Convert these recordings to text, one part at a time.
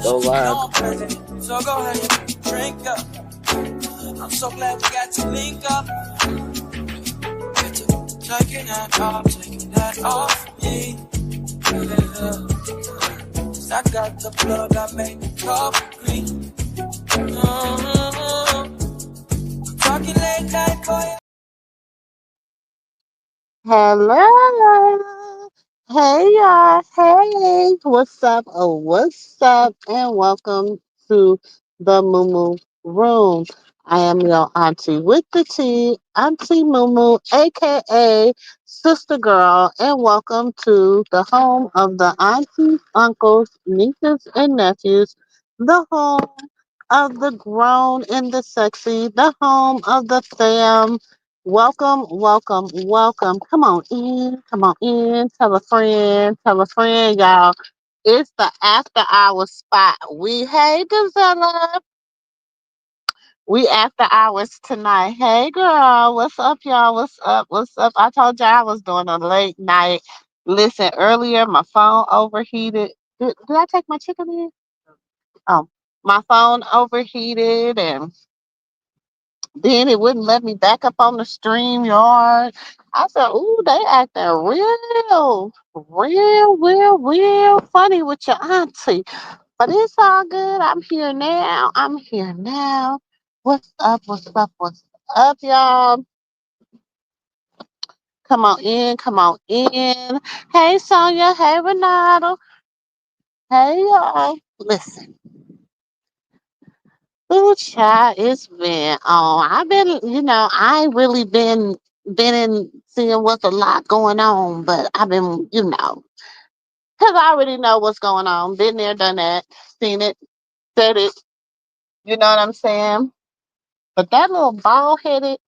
Go live. So go ahead, drink up. I'm so glad we got to link up. Taking that off me. I got the plug, I made the coffee green. Talking late night for you. Hello. Hey y'all. Hey. What's up? Oh, what's up? And welcome to the Mumu Room. I am your auntie with the tea, Auntie Mumu, aka Sister Girl, and welcome to the home of the aunties, uncles, nieces, and nephews, the home of the grown and the sexy, the home of the fam. Welcome, welcome, welcome. Come on in, come on in. Tell a friend, y'all. It's the after hours spot. Hey, Gazella. We after hours tonight. Hey, girl. What's up, y'all? What's up? What's up? I told y'all I was doing a late night. Listen, earlier my phone overheated. Did I take my chicken in? Oh, my phone overheated and then it wouldn't let me back up on the stream yard. I said, ooh, they acting real funny with your auntie. But it's all good. I'm here now. I'm here now. What's up? What's up? What's up, y'all? Come on in. Come on in. Hey, Sonia. Hey, Renato. Hey, y'all. Listen. Ooh, child, it's been I've been, I ain't really been in seeing what's a lot going on, but I've been, because I already know what's going on. Been there, done that, seen it, said it. You know what I'm saying? But that little bald headed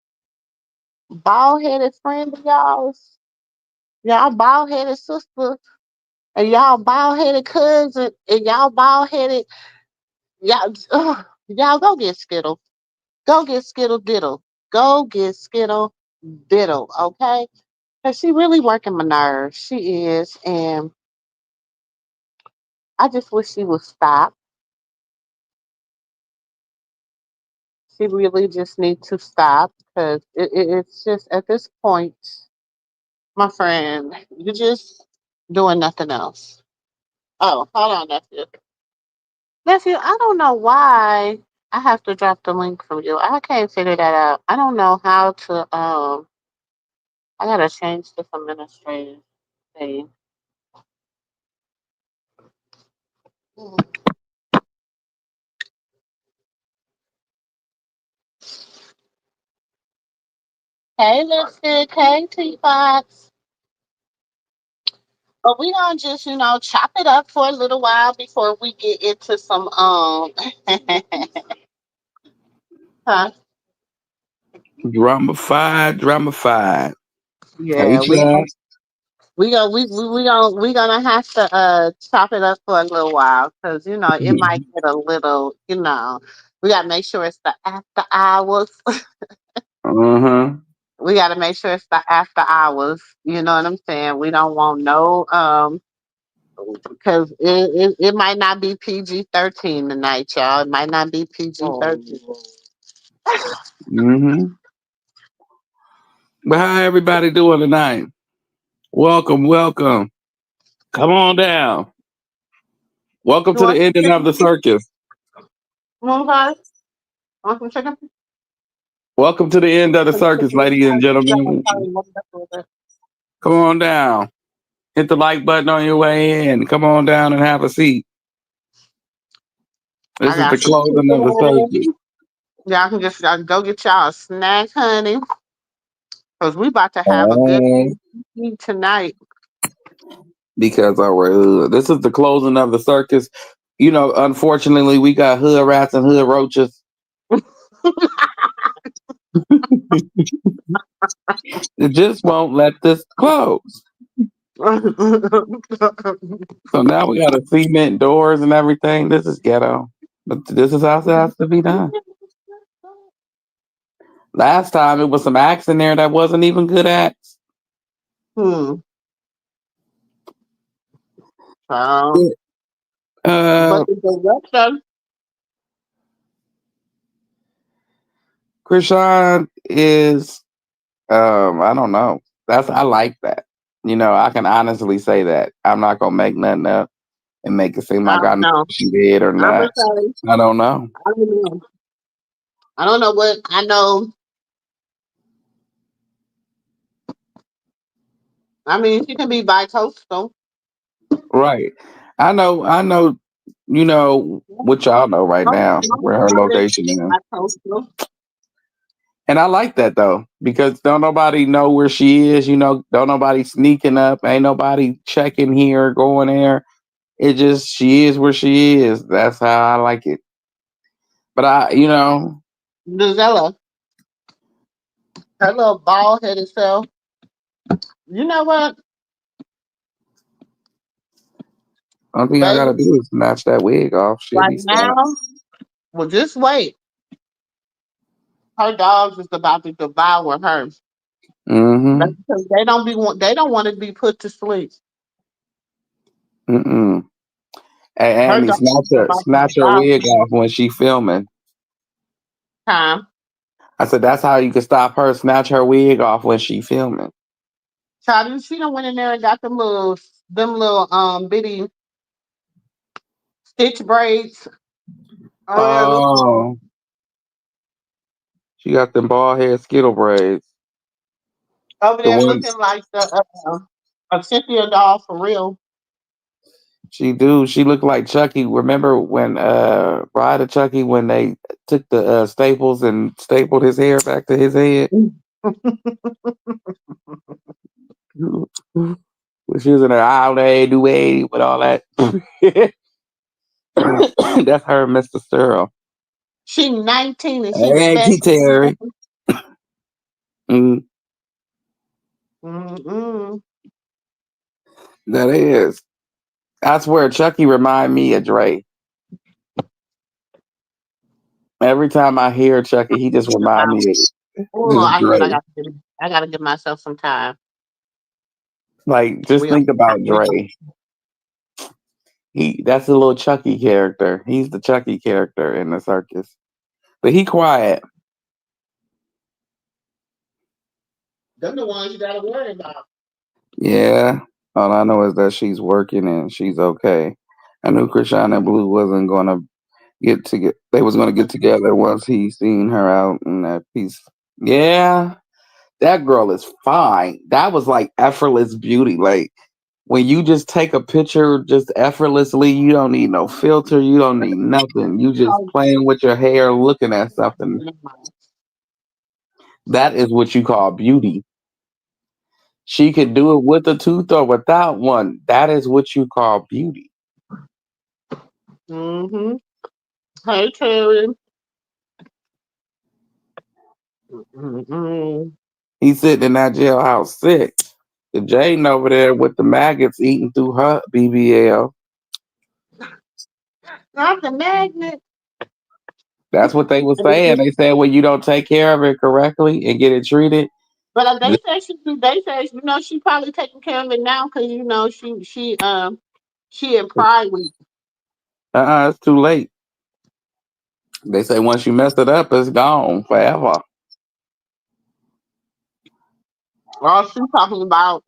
friend of y'all's, y'all bald headed sister, and y'all bald headed cousin, and y'all bald headed, y'all go get Skittle. Go get Skittle Diddle. Go get Skittle Diddle, okay? Because she really working my nerves. She is. And I just wish she would stop. She really just needs to stop because it's just at this point, my friend, you're just doing nothing else. Oh, hold on, nephew. Nephew, I don't know why I have to drop the link from you. I can't figure that out. I don't know how to, I gotta change this administrative thing. Hey, Lipstick. Hey, Teapots. But we gonna just, chop it up for a little while before we get into some huh? Drama five. Hey, Yeah, Chad. we gonna have to chop it up for a little while because it might get a little, we gotta make sure it's the after hours. Uh-huh. We gotta make sure it's the after hours. You know what I'm saying? We don't want no because it might not be PG-13 tonight, y'all. It might not be PG-13. Mm-hmm. But how everybody doing tonight? Welcome, welcome. Come on down. Welcome You to the want some ending of chicken? the circus. Want guys? Want some chicken? Welcome to the end of the circus, ladies and gentlemen. Come on down. Hit the like button on your way in. Come on down and have a seat. I This is got the some closing of the circus. chicken. Y'all can just go get y'all a snack, honey, because we about to have a good Oh, evening tonight. because this is the closing of the circus. Unfortunately, we got hood rats and hood roaches. It just won't let this close. So now we got to cement doors and everything. This is ghetto. But this is how it has to be done. Last time it was some acts in there that wasn't even good acts. hmm. So, Yeah. Uh, But the director, Chrisean is I don't know. I like that. I can honestly say that. I'm not gonna make nothing up and make it seem I like I don't know know. if she did or I'm gonna not. say I don't know. I don't know. I don't know what I know. I mean, she can be bi-coastal. Right. I know, what y'all know right now, Most where her artists location is. bi-coastal. And I like that though, because don't nobody know where she is, don't nobody sneaking up, ain't nobody checking here, going there. It just she is where she is. That's how I like it. But Gisela, her little bald headed self. You know what, only thing I baby? gotta do is snatch that wig off. She'll Right be now, snatched. well, just wait. Her dogs is about to devour her. Mm-hmm. That's because they don't want to be put to sleep. Mm-mm. Hey, Her Amy, dogs is about to snatch her devour wig off when she filming. time. I said that's how you can stop her. Snatch her wig off when she filming. Child, she done went in there and got them little bitty stitch braids over there looking Oh, she got them bald head skittle braids. over The there ones looking like a Cynthia doll for real. she do. She looked like Chucky. Remember when Bride of Chucky when they took the staples and stapled his hair back to his head? When she was in her all day do with all that. That's her, Mr. Sterl. She 19 and she Hey, T special. Terry. Mm, Mm-mm. that is. I swear, Chucky remind me of Dre. Every time I hear Chucky, he just remind me Oh, of I said Dre. I gotta give myself some time. Like, just We are think about Dre. That's the little Chucky character. He's the Chucky character in the circus. But he quiet. them the ones you gotta worry about. Yeah. All I know is that she's working and she's okay. I knew Krishan and Blue wasn't gonna they was gonna get together once he seen her out in that piece. Yeah. That girl is fine. That was like effortless beauty. Like when you just take a picture just effortlessly, you don't need no filter, you don't need nothing. You just playing with your hair, looking at something. That is what you call beauty. She could do it with a tooth or without one. That is what you call beauty. Mm-hmm. Hey Terry. Mm-mm. He's sitting in that jailhouse sick. The Jaden over there with the maggots eating through her BBL. Not the magnet. That's what they were saying. They said when you don't take care of it correctly and get it treated, But they say she probably taking care of it now because she in Pride Week. it's too late. They say once you mess it up, it's gone forever. All she talking about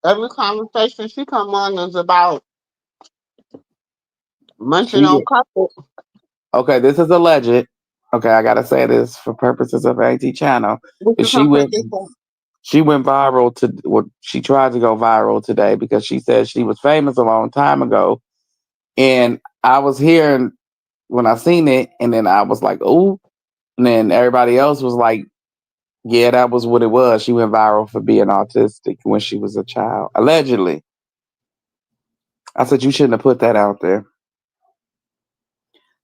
every conversation she come on is about munching She on carpet. okay. This is alleged. Okay, I gotta say this for purposes of AT channel. What But you come for this? she went viral to well, she tried to go viral today because she said she was famous a long time ago. And I was hearing when I seen it, and then I was like, "Ooh!" And then everybody else was like, "Yeah, that was what it was." She went viral for being autistic when she was a child, allegedly. I said you shouldn't have put that out there.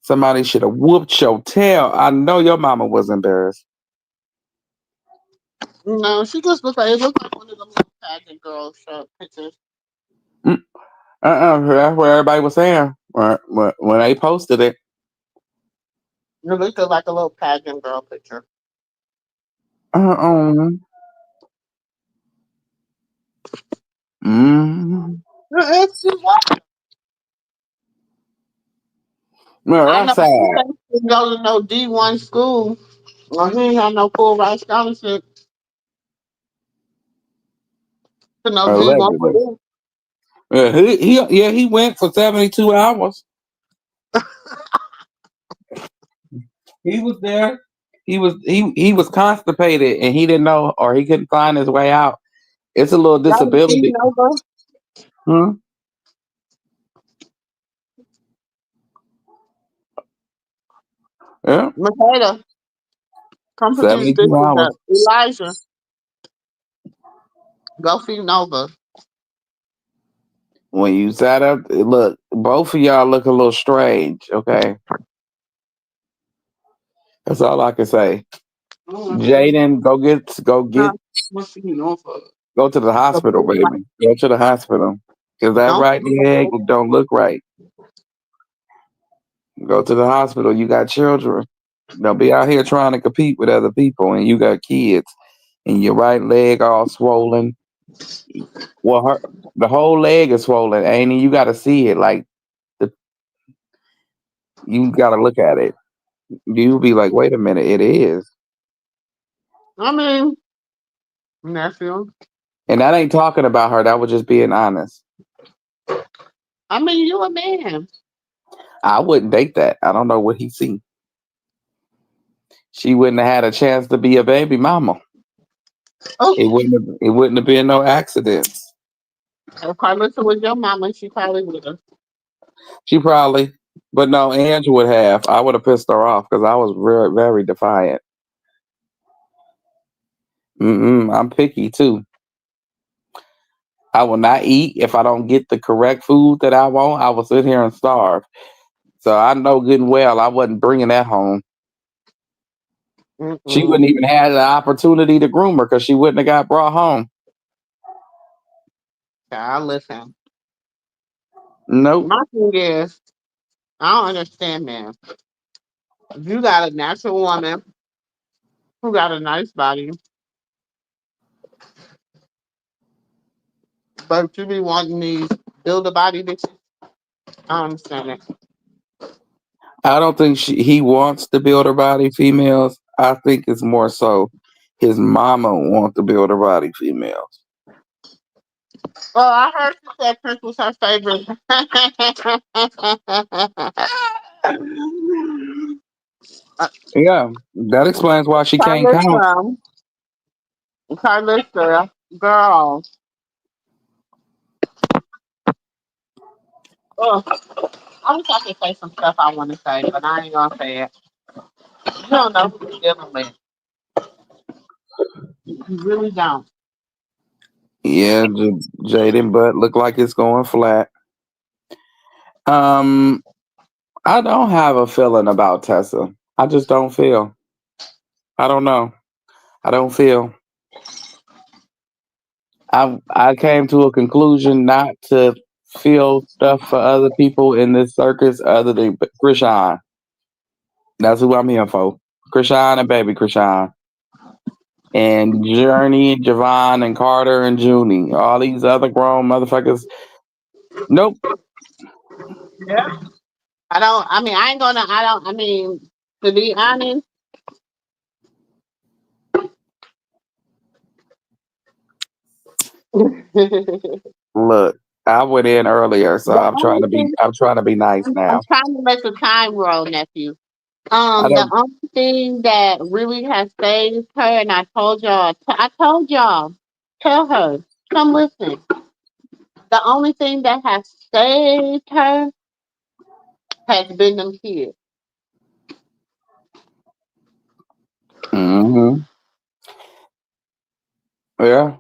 Somebody should have whooped your tail. I know your mama was embarrassed. No, she just it looked like one of them little pageant girl show pictures. Mm, that's what everybody was saying when they posted it. It looked like a little pageant girl picture. Uh-uh. Mm. It's what? No, I that's know sad. he didn't go to no D1 school. Well, he ain't have no full ride scholarship to no D1 Allegedly. school. He went for 72 hours. He was there. He was constipated and he didn't know or he couldn't find his way out. It's a little That was disability. eating over Hmm? Yeah. Makeda. Come put these 72 dishes hours. up. Elijah, go feed Nova. When you sat up, look, both of y'all look a little strange. Okay, that's all I can say. I don't want to feed Jaden, her. What's feeding Nova? go to the So hospital, please, like, baby. Go to the hospital because that don't right leg don't look right. Go to the hospital. You got children. Don't be out here trying to compete with other people, and you got kids, and your right leg all swollen. Well, the whole leg is swollen, ain't it? You got to see it. Like the, you got to look at it. You be like, wait a minute, it is. I mean, nephew. And that ain't talking about her. That was just being honest. I mean, you a man. I wouldn't date that. I don't know what he see. She wouldn't have had a chance to be a baby mama. Oh, It wouldn't have been no accidents. if Carlissa was your mama, she probably would have. She probably, but no, Angel would have. I would have pissed her off because I was very, very defiant. I'm picky too. I will not eat if I don't get the correct food that I want. I will sit here and starve. So I know good and well I wasn't bringing that home. She Mm-mm. wouldn't even have the opportunity to groom her because she wouldn't have got brought home. Child, listen. Nope. My thing is, I don't understand, man. You got a natural woman who got a nice body, but you be wanting these build a body bitches. I don't understand it. I don't think he wants to build her body females. I think it's more so his mama wants to build her body females. Well, I heard she said Prince was her favorite. Yeah, that explains why she can't count. Carlissa, Carlissa, girl. Ugh. I wish I could say some stuff I want to say, but I ain't gonna say it. You don't know who you're dealing with. You really don't. Yeah, Jaden butt look like it's going flat. Um, I don't have a feeling about Tessa. I just don't feel. I don't know. I don't feel. I came to a conclusion not to feel stuff for other people in this circus other than Chrisean. That's who I'm here for. Chrisean and baby Chrisean. And Journey, Javon, and Carter and Junie. All these other grown motherfuckers. Nope. Yeah. I don't. I mean, I ain't gonna. I don't. I mean, to be honest. Look, I went in earlier, so The I'm trying only to be thing I'm trying to be nice I'm now. trying to make the time roll, nephew. I The don't only thing that really has saved her, and I told y'all, tell her, come listen. The only thing that has saved her has been them kids. hmm Yeah.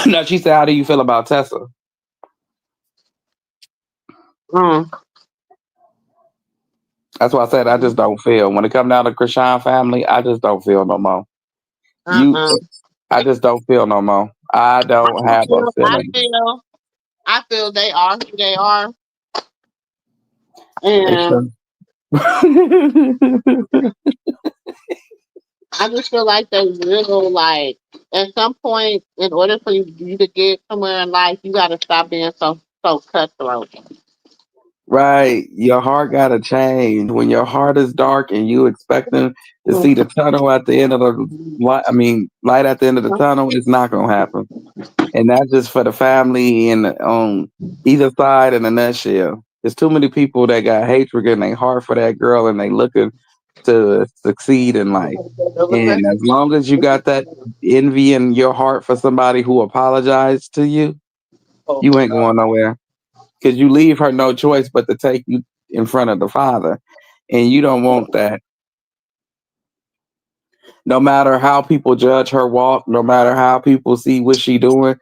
Now she said, how do you feel about Tessa? Mm. That's why I said I just don't feel. When it come down to Krishan family, I just don't feel no more. You Uh-uh. I just don't feel no more. I don't I have a feel, I feeling. feel, I feel they are who they are, They and should. I just feel like they little like at some point, in order for you to get somewhere in life, you got to stop being so cutthroat. Right. Your heart gotta change. When your heart is dark and you expecting to see the tunnel at the end of the light, I mean, light at the end of the tunnel, it's not gonna happen. And that's just for the family and on either side in a nutshell. There's too many people that got hatred in their heart for that girl and they looking to succeed in life. And as long as you got that envy in your heart for somebody who apologized to you, you ain't going nowhere. Because you leave her no choice but to take you in front of the Father. And you don't want that. No matter how people judge her walk, no matter how people see what she doing,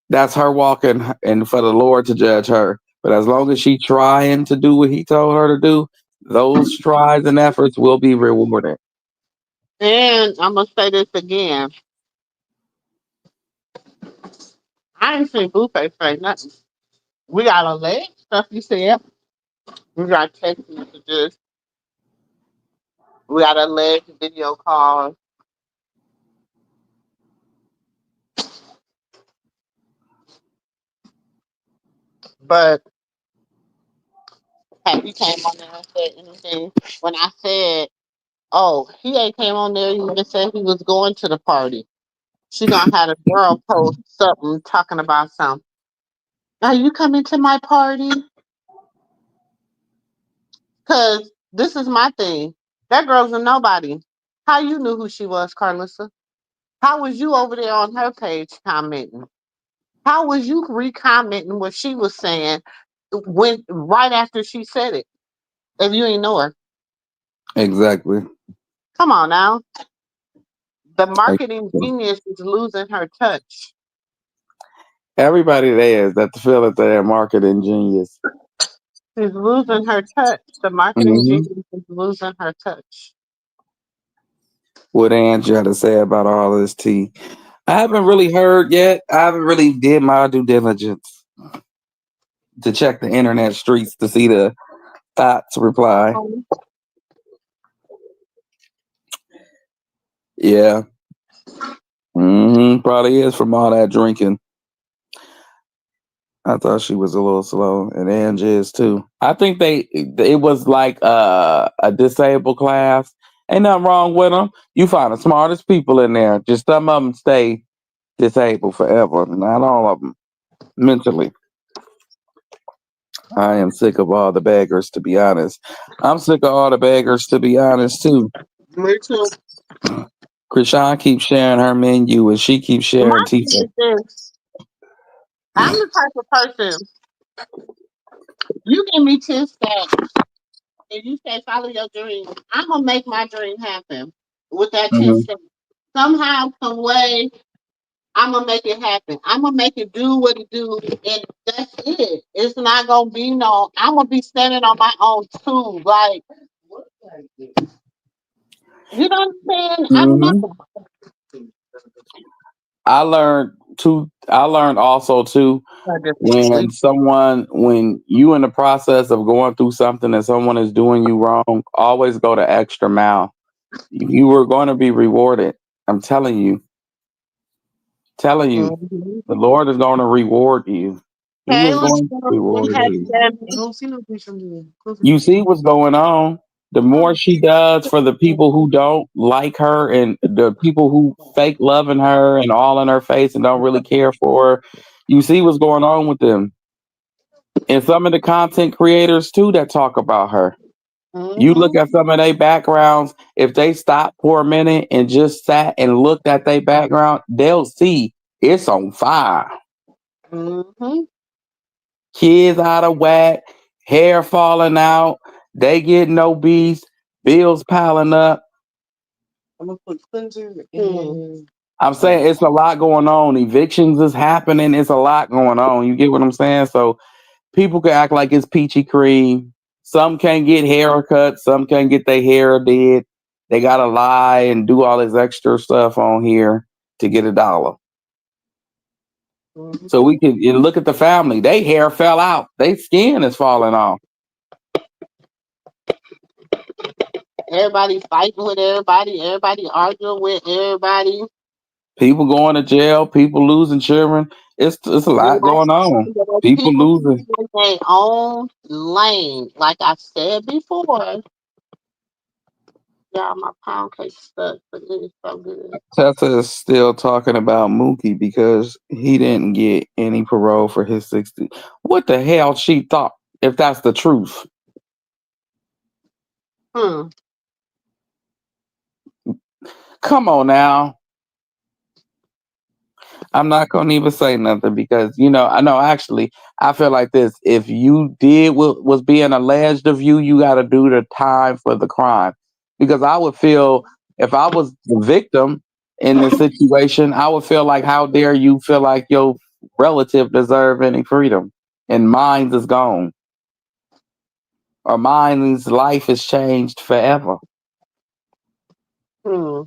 that's her walking and for the Lord to judge her. But as long as she trying to do what he told her to do, those strides and efforts will be rewarded. And I'm gonna say this again. I ain't seen Blueface say nothing. We got a leg stuff you said. We got text messages. We got a leg video call. But have you came on there and said anything when I said, "Oh, he ain't came on there. He just said he was going to the party." She gonna have a girl post something talking about something. Are you coming to my party? Cause this is my thing. That girl's a nobody. How you knew who she was, Carlissa? How was you over there on her page commenting? How was you recommenting what she was saying when right after she said it? If you ain't know her, Exactly. come on now. The Like, marketing genius is losing her touch. everybody there is that feel that they're a marketing genius. She's losing her touch. The marketing Hmm. genius is losing her touch. What Angie had to say about all this tea. I haven't really heard yet. I haven't really did my due diligence to check the internet streets to see the thoughts reply. Yeah. Probably is from all that drinking. I thought she was a little slow, and Angie is too. I think it was like a disabled class. Ain't nothing wrong with them. You find the smartest people in there. Just some of them stay disabled forever. Not all of them mentally. I am sick of all the beggars, to be honest. I'm sick of all the beggars, to be honest, too. Me too. Chrisean keeps sharing her menu, and she keeps My sharing thing Tifa. is this. I'm the type of person, you give me 10 stacks and you say follow your dream, I'm gonna make my dream happen with that 10 Hmm. stacks. Somehow, some way, I'm gonna make it happen. I'm gonna make it do what it do, and that's it. It's not gonna be no. I'm gonna be standing on my own too. Like, you know what I'm saying? I don't know. Hmm. I learned also too I just be when sleep. when you in the process of going through something and someone is doing you wrong, always go the extra mile. You were going to be rewarded. I'm telling you, Mhm. the Lord is going to reward you. He Hey, is what's going to going on? reward Hey, you. Debbie. I don't see no picture of you. You see what's going on. The more she does for the people who don't like her and the people who fake loving her and all in her face and don't really care for her, you see what's going on with them. And some of the content creators too that talk about her. You look Mm-hmm. at some of their backgrounds, if they stop for a minute and just sat and looked at their background, they'll see it's on fire. Mm-hmm. Kids out of whack, hair falling out, they getting obese, bills piling up. I'm gonna put cleanser in. I'm saying it's a lot going on. Evictions is happening. It's a lot going on. You get what I'm saying? So people can act like it's peachy cream. Some can't get haircuts. Some can't get their hair did. They gotta lie and do all this extra stuff on here to get $1. So Mm-hmm. we can you look at the family. They hair fell out. They skin is falling off. Everybody fighting with everybody. Everybody arguing with everybody. People going to jail. People losing children. It's a And lot like going on. People people be losing. in their own lane. Like I said before, yeah, my pound cake stuck, but it is so good. Tessa is still talking about Mookie because he didn't get any parole for his 60. What the hell she thought, if that's the truth? Hmm. Come on now. I'm not gonna even say nothing because I know actually I feel like this. If you did what was being alleged of you, you got to do the time for the crime. Because I would feel if I was the victim in this situation, I would feel like how dare you feel like your relative deserve any freedom and mine is gone or mine's life is changed forever. Hmm.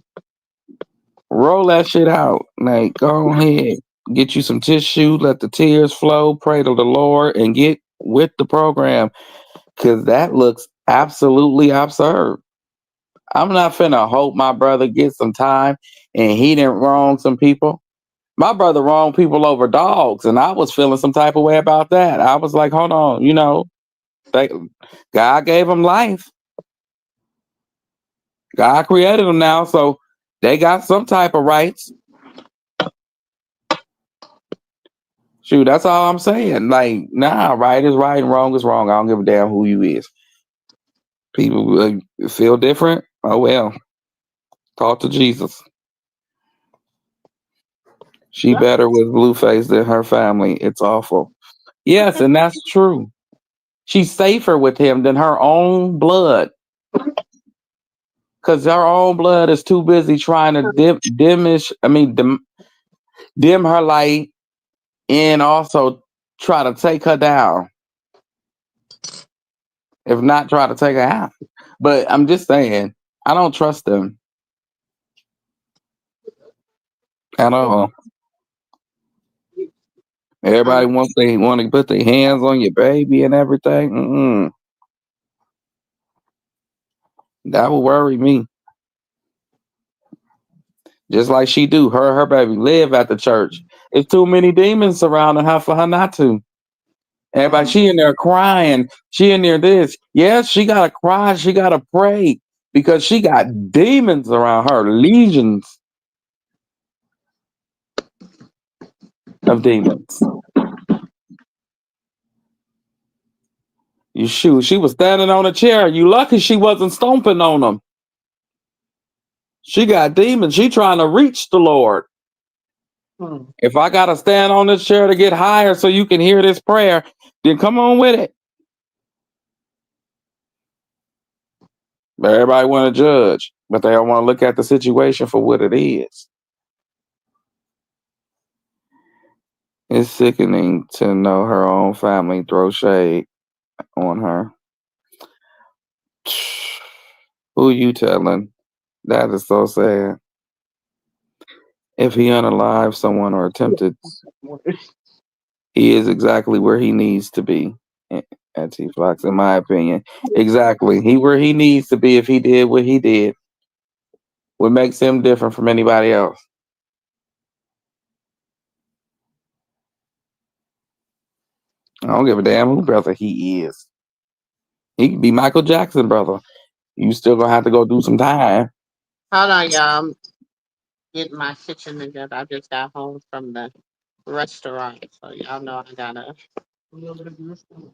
Roll that shit out. Like, go ahead. Get you some tissue, let the tears flow, pray to the Lord, and get with the program. Cause that looks absolutely absurd. I'm not finna hope my brother gets some time and he didn't wrong some people. My brother wronged people over dogs, and I was feeling some type of way about that. I was like, hold on, they, God gave him life. God created them now, so they got some type of rights. Shoot, that's all I'm saying. Like, nah, right is right and wrong is wrong. I don't give a damn who you is. People feel different. Oh well, talk to Jesus. She Yep. better with Blueface than her family. It's awful. Yes, and that's true. She's safer with him than her own blood, because her own blood is too busy trying to dim her light and also try to take her down. If not, try to take her out. But I'm just saying, I don't trust them at all. Everybody wants they want to put their hands on your baby and everything. That would worry me. Just like she do. Her baby live at the church. It's too many demons surrounding her for her not to. Everybody, she in there crying. She in there this. Yes, she gotta cry. She gotta pray because she got demons around her. Legions of demons. You shoot. She was standing on a chair. You lucky she wasn't stomping on them. She got demons. She trying to reach the Lord. Hmm. If I gotta stand on this chair to get higher so you can hear this prayer, then come on with it. But everybody want to judge, but they don't want to look at the situation for what it is. It's sickening to know her own family throw shade on her. Who you telling? That is so sad. If he unalive someone or attempted, he is exactly where he needs to be. At T Fox, in my opinion, exactly. He where he needs to be if he did what he did. What makes him different from anybody else? I don't give a damn who brother he is. He could be Michael Jackson, brother. You still gonna have to go do some time. Hold on, y'all. I'm getting my kitchen together. I just got home from the restaurant, so y'all know I gotta.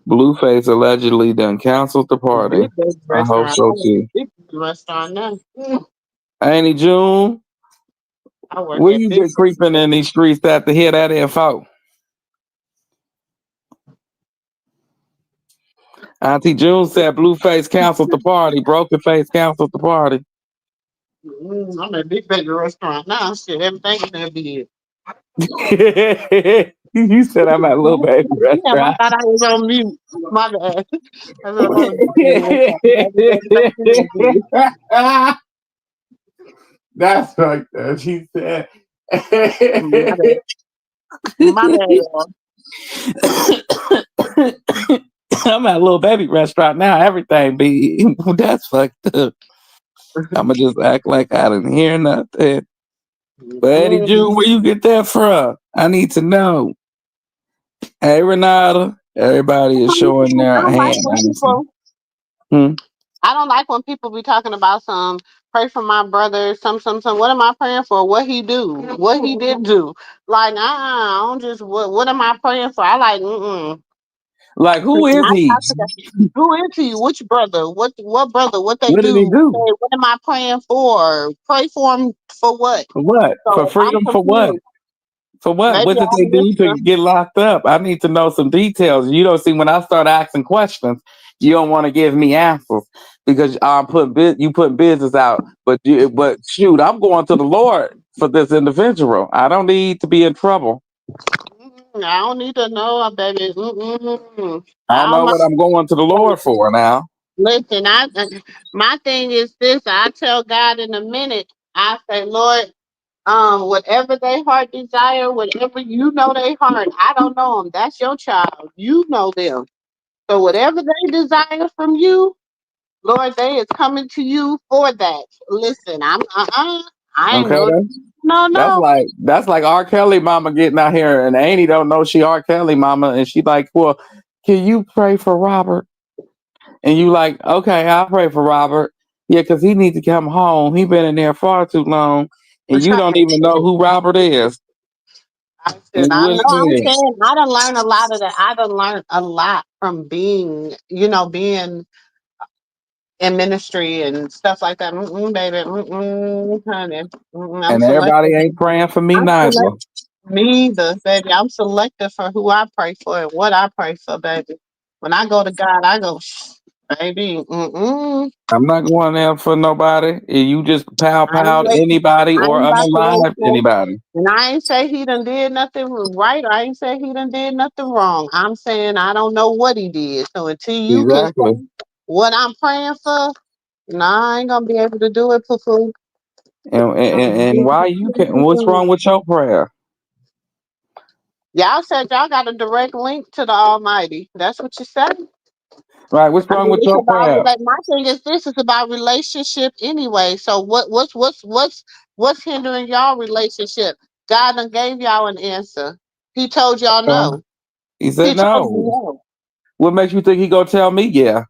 Blueface allegedly done canceled the party. Big baby I hope restaurant. I so work too. at big baby restaurant now. Ain't he, June? I work Where at you big. been creeping in these streets to hear that info? Auntie June said Blueface canceled the party. Broken Face canceled the party. I'm at big baby restaurant now. Shit, everything in there big. You said I'm at Little Baby Damn, I Restaurant. thought I was on mute. My bad. I said I'm at a big baby restaurant. Everything in there big. That's right there. She said. My bad. My bad, y'all. I'm at a Little Baby Restaurant now. Everything be that's fucked up. I'ma just act like I didn't hear nothing. But Eddie June, where you get that from? I need to know. Hey, Renata. Everybody is showing I their don't like hand. when I see. people. Hmm. I don't like when people be talking about some pray for my brother, some. What am I praying for? What he do? What he did do? Like, I don't just. What am I praying for? I like, mm. Like, who When is I he? talk to them, who is he? Which brother? What brother? What they What did he do? do? What am I praying for? Pray for him for what? For what? For So I'm freedom? For what? confused. For what? Maybe What did I they do missed to them. get locked up? I need to know some details. You don't see when I start asking questions, you don't want to give me answers because I'm putting you putting business out. But shoot, I'm going to the Lord for this individual. I don't need to be in trouble. I don't need to know, baby. I I don't know mind. what I'm going to the Lord for now. Listen, my thing is this. I tell God in a minute. I say, Lord, whatever they heart desire, whatever you know they heart. I don't know them. That's your child. You know them. So whatever they desire from you, Lord, they is coming to you for that. Listen, I ain't Okay, no, no, no. that's like R. Kelly mama getting out here and Annie don't know she R. Kelly mama and she like, well, can you pray for Robert? And you like, okay, I'll pray for Robert. Yeah, because he needs to come home. He been in there far too long, and you don't even know who Robert is. I And said, I you know. in I'm there. saying I done learned a lot of that. I done learned a lot from being, being in ministry and stuff like that. Baby, honey, I'm And selective. everybody ain't praying for me I'm neither. selective. Me either, baby. I'm selective for who I pray for and what I pray for, baby. When I go to God, I go, baby. I'm not going there for nobody. And you just pow I ain't pow to wait. anybody I or ain't about to waste unalive no. anybody. And I ain't say he done did nothing right. I ain't say he done did nothing wrong. I'm saying I don't know what he did. So until you can Exactly. say what I'm praying for, nah, I ain't gonna be able to do it, poo poo. And why you can't? What's wrong with your prayer? Y'all said y'all got a direct link to the Almighty. That's what you said. Right? What's I wrong mean, with it's your about prayer? my thing is this is about relationship anyway. So what's hindering y'all relationship? God done gave y'all an answer. He told y'all Uh, no. he He said told you no. no. What makes you think he gonna tell me yeah?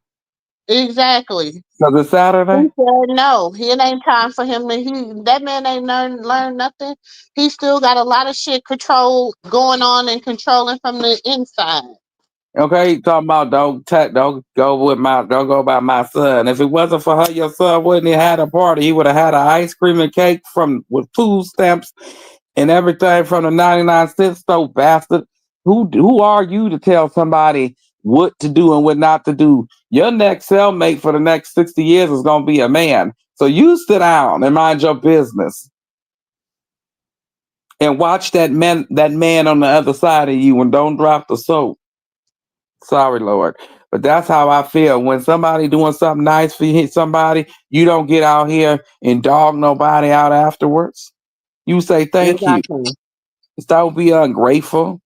Exactly. Because it's He Saturday. said no. It ain't time for him to that man ain't learn nothing. He still got a lot of shit control going on and controlling from the inside. Okay, talking about don't go by my son. If it wasn't for her, your son wouldn't have had a party. He would have had an ice cream and cake from with food stamps and everything from the 99 cent store, bastard. Who are you to tell somebody what to do and what not to do? Your next cellmate for the next 60 years is gonna be a man. So you sit down and mind your business and watch that man on the other side of you and don't drop the soap. Sorry, Lord. But that's how I feel. When somebody doing something nice for somebody, you don't get out here and dog nobody out afterwards. You say thank you. Exactly. Don't be ungrateful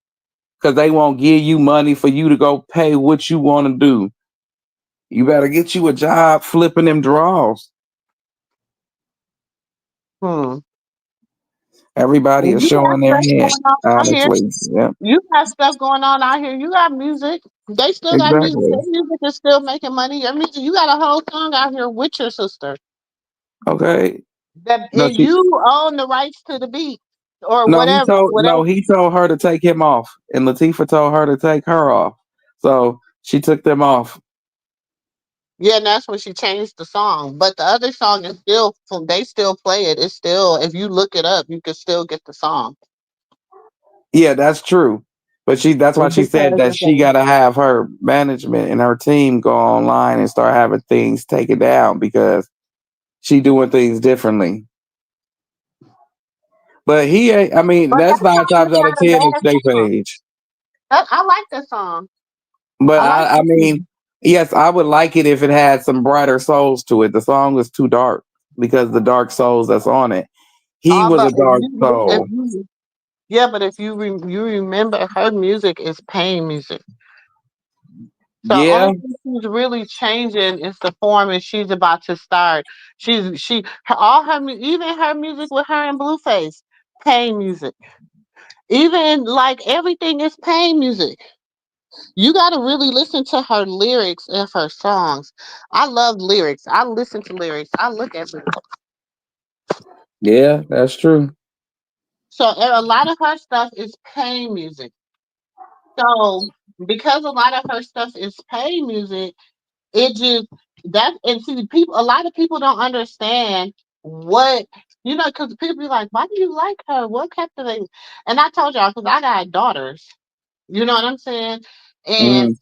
because they won't give you money for you to go pay what you want to do. You better get you a job flipping them draws. Hmm. Everybody And is you got showing their stuff hand, going on out here. honestly. Yeah, You got stuff going on out here. You got music. They still got music. exactly. Their music is still making money. Your music. You got a whole song out here with your sister. Okay. That No, and you own the rights to the beat or no, whatever. Whatever. he told her to take him off, and Latifah told her to take her off. So she took them off. Yeah, and that's when she changed the song. But the other song is still they still play it. It's still if you look it up, you can still get the song. Yeah, that's true. But that's why It's she said because that of she the, got to have her management and her team go online and start having things taken down because she doing things differently. But he ain't. I mean, but that that's nine song times is out of not a 10 is bad Stay song. Page. I like that song. But I like I that mean, song. yes, I would like it if it had some brighter souls to it. The song is too dark because the dark souls that's on it. He All was the a dark if soul. you yeah, but if you remember her music is pain music. So Yeah. only thing she's really changing is the form and she's about to start. All her even her music with her and Blueface, pain music. Even like everything is pain music. You got to really listen to her lyrics and her songs. I love lyrics. I listen to lyrics. I look at lyrics. Yeah, that's true. So a lot of her stuff is pain music. So because a lot of her stuff is pain music, it just that and see people. A lot of people don't understand what because people be like, "Why do you like her? What captivates?" And I told y'all because I got daughters. You know what I'm saying? And Mm.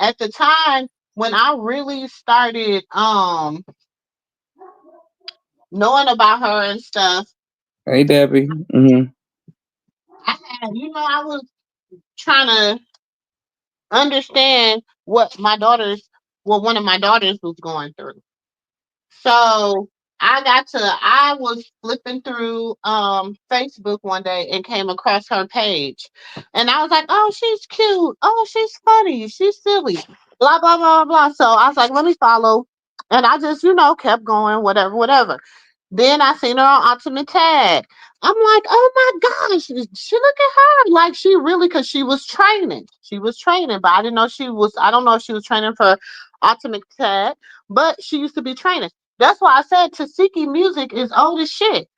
at the time when I really started knowing about her and stuff, Hey, Debbie. Hmm. I was trying to understand what one of my daughters was going through. So I was flipping through Facebook one day and came across her page. And I was like, "Oh, she's cute. Oh, she's funny. She's silly." Blah blah blah blah. So I was like, "Let me follow." And I just, kept going, whatever, whatever. Then I seen her on Ultimate Tag. I'm like, "Oh my gosh, she look at her." Like she really, cause she was training. She was training, but I don't know if she was training for Ultimate Tag, but she used to be training. That's why I said Tasiki music is old as shit.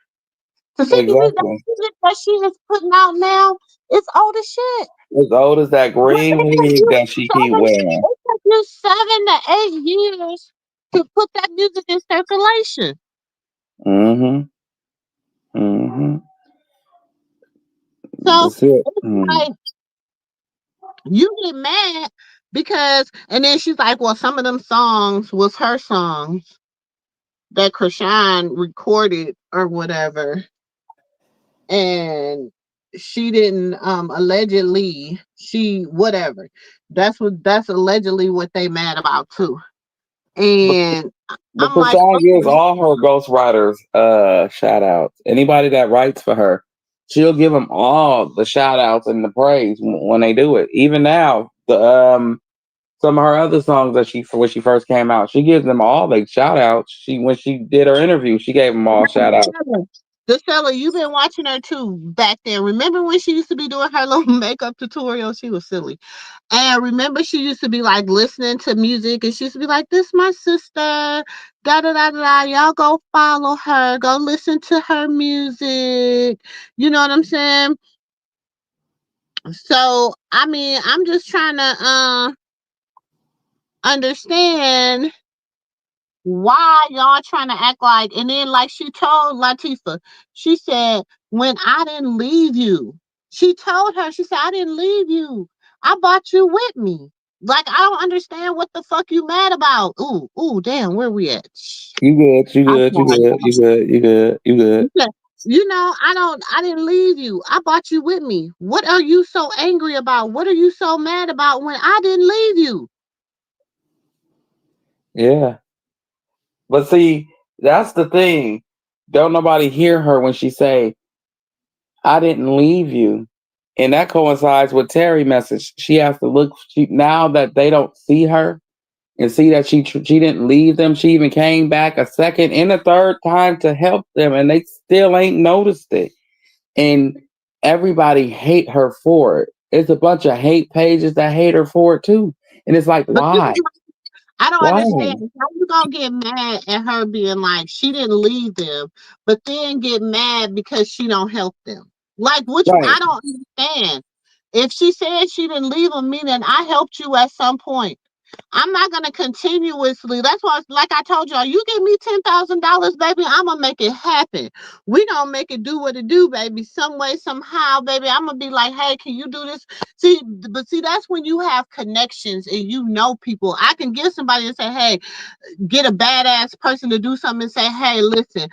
Tasiki music, that Exactly. music that she is putting out now, it's old as shit. As old as that But green wig that she keep wearing. it took you 7 to 8 years to put that music in circulation. Mm-hmm. Mm-hmm. So That's it. it's Mm. like you get mad because, and then she's like, "Well, some of them songs was her songs that Chrisean recorded or whatever." And she didn't allegedly she whatever. That's allegedly what they mad about too. But And but I'm like, Krishan gives okay, all her ghostwriters shout outs. Anybody that writes for her, she'll give them all the shout outs and the praise when they do it. Even now, the some of her other songs that she when she first came out, she gives them all the shout outs. She when she did her interview, she gave them all shout outs. Stella, you've been watching her too back then. Remember when she used to be doing her little makeup tutorial? She was silly. And remember, she used to be like listening to music, and she used to be like, "This my sister, da da da da da. Y'all go follow her, go listen to her music." You know what I'm saying? So, I mean, I'm just trying to understand why y'all trying to act like, and then like she told Latifah, she said, "When I didn't leave you," she told her, she said, "I didn't leave you. I brought you with me." Like, I don't understand what the fuck you mad about. Ooh, ooh, damn, where we at? You good? You I'm good? You sorry. good? You good? You good? You good? She said, I didn't leave you. I brought you with me. What are you so angry about? What are you so mad about when I didn't leave you? Yeah. But see, that's the thing. Don't nobody hear her when she say, "I didn't leave you," and that coincides with Terry's message. She has to look. Now that they don't see her and see that she didn't leave them. She even came back a second and a third time to help them, and they still ain't noticed it. And everybody hate her for it. It's a bunch of hate pages that hate her for it too. And it's like, But this why? is I don't Why? understand how you gonna get mad at her being like she didn't leave them, but then get mad because she don't help them. Like which Right. I don't understand. If she said she didn't leave them, meaning I helped you at some point. I'm not gonna continuously. That's why, like I told y'all, you give me $10,000, baby, I'm gonna make it happen. We gonna make it do what it do, baby. Some way, somehow, baby. I'm gonna be like, "Hey, can you do this?" See, that's when you have connections and you know people. I can get somebody and say, "Hey," get a badass person to do something and say, "Hey, listen,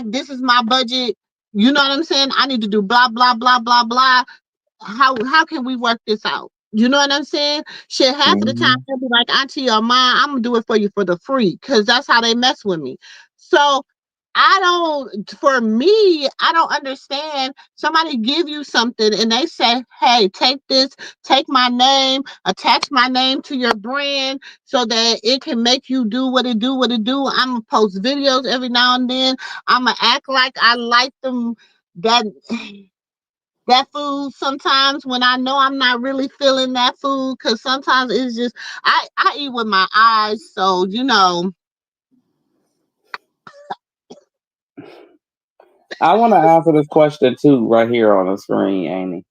this is my budget." You know what I'm saying? I need to do blah blah blah blah blah. How can we work this out? You know what I'm saying? Shit, half of the time Hmm. they'll be like, "Auntie or mom, I'm gonna do it for you for the free," because that's how they mess with me. So I don't. For me, I don't understand. Somebody give you something and they say, "Hey, take this, take my name, attach my name to your brand so that it can make you do what it do, what it do." I'm gonna post videos every now and then. I'm gonna act like I like them. That that food sometimes when I know I'm not really feeling that food, because sometimes it's just I eat with my eyes, so I want to answer this question too, right here on the screen, Amy,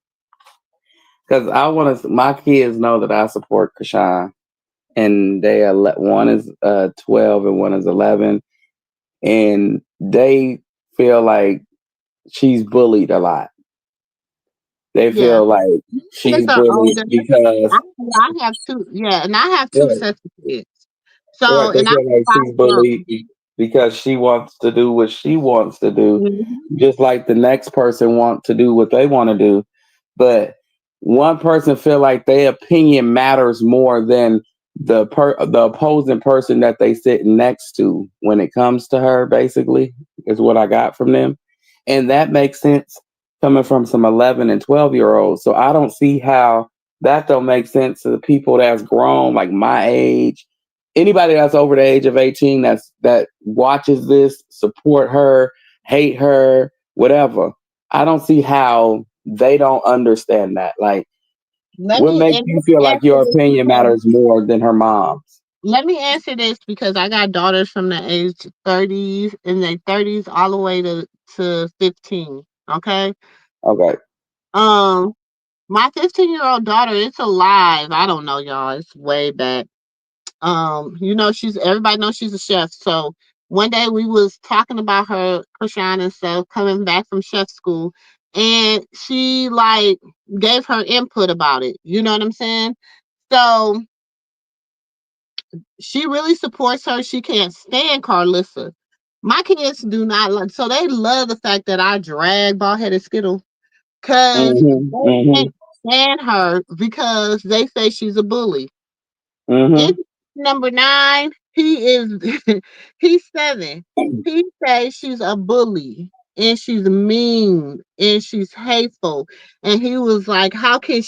because I want to. My kids know that I support Krishan, and one is 12 and one is 11, and they feel like she's bullied a lot. They yeah. feel like Kids she's are bullied older. because I have two, yeah, and I have two right, sets of kids. right. So, They and I feel like have she's 5 bullied girls. because she wants to do what she wants to do, Mhm. just like the next person wants to do what they want to do. But one person feel like their opinion matters more than the opposing person that they sit next to when it comes to her. Basically, is what I got from them, and that makes sense coming from some 11 and 12 year olds. So I don't see how that don't make sense to the people that's grown, like my age. Anybody that's over the age of 18 that watches this, support her, hate her, whatever. I don't see how they don't understand that. Like, what makes Let you me feel like answer your this opinion because matters more than her mom's? I got daughters from the age 30s in their 30s all the way to 15. Okay. Okay. Um, my 15-year-old daughter, it's alive. I don't know, y'all. It's way back. She's everybody knows she's a chef. So one day we was talking about her, Chrisean and stuff, coming back from chef school, and she like gave her input about it. You know what I'm saying? So she really supports her. She can't stand Carlissa. My kids do not like, so they love the fact that I drag bald headed Skittle because Mhm. they can't Mhm. stand her because they say she's a bully. In Mhm. number 9, he is he's 7. He says she's a bully and she's mean and she's hateful. And he was like, how can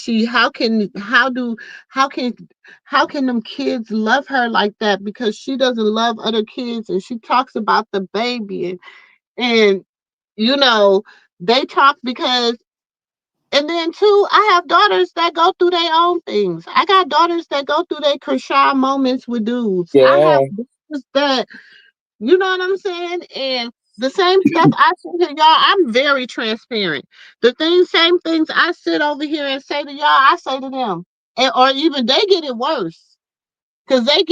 how can them kids love her like that because she doesn't love other kids and she talks about the baby and you know, they talk because and then too, I have daughters that go through their own things. I got daughters that go through their Chrisean moments with dudes. I have Yeah. daughters that, you know what I'm saying? And the same stuff I say to y'all, I'm very transparent. Same things I sit over here and say to y'all, I say to them. And, or even they get it worse. Cause they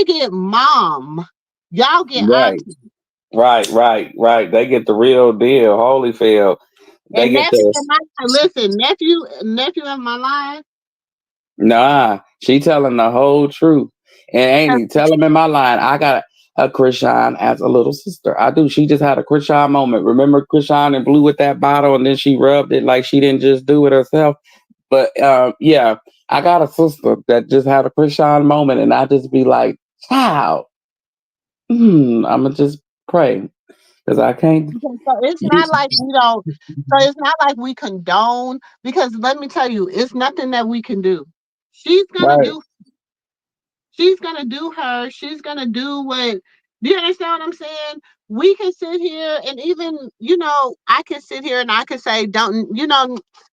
get mom. Y'all get Right. auntie. Right. Right. Right. They get the real deal. Holyfield. They And get nephew the in my listen, nephew in my life. nah. She telling the whole truth. And Amy, tell him in my line, I got a Krishan as a little sister. I do. She just had a Krishan moment. Remember Krishan and blew with that bottle and then she rubbed it like she didn't just do it herself. But yeah, I got a sister that just had a Krishan moment, and I just be like, child, I'm gonna just pray because I can't. So it's not like we don't. So it's not like we condone because let me tell you, it's nothing that we can do. She's gonna Right. do. She's gonna do her. She's gonna do what. Do you understand what I'm saying? We can sit here and even I can sit here and I can say, don't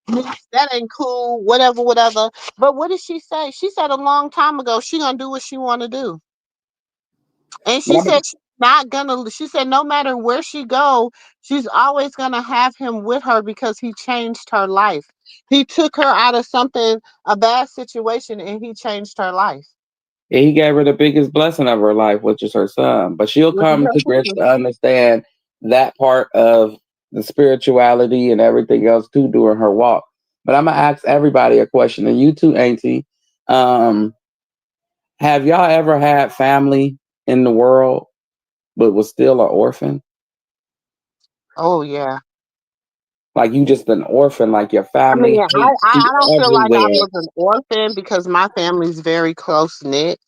niece, that ain't cool, whatever, whatever. But what did she say? She said a long time ago she gonna do what she want to do. And But she said she's not gonna she said no matter where she go, she's always gonna have him with her because he changed her life. He took her out of something, a bad situation, and he changed her life. he gave her the biggest blessing of her life, which is her son. But she'll With come her to grips sister. to understand that part of the spirituality and everything else too during her walk. But I'm gonna ask everybody a question, and you too, Auntie. Um, have y'all ever had family in the world but was still an orphan? Oh yeah. Like you just an orphan, like your I mean, family hates you I don't feel like I everywhere. was an orphan because my family's very close knit,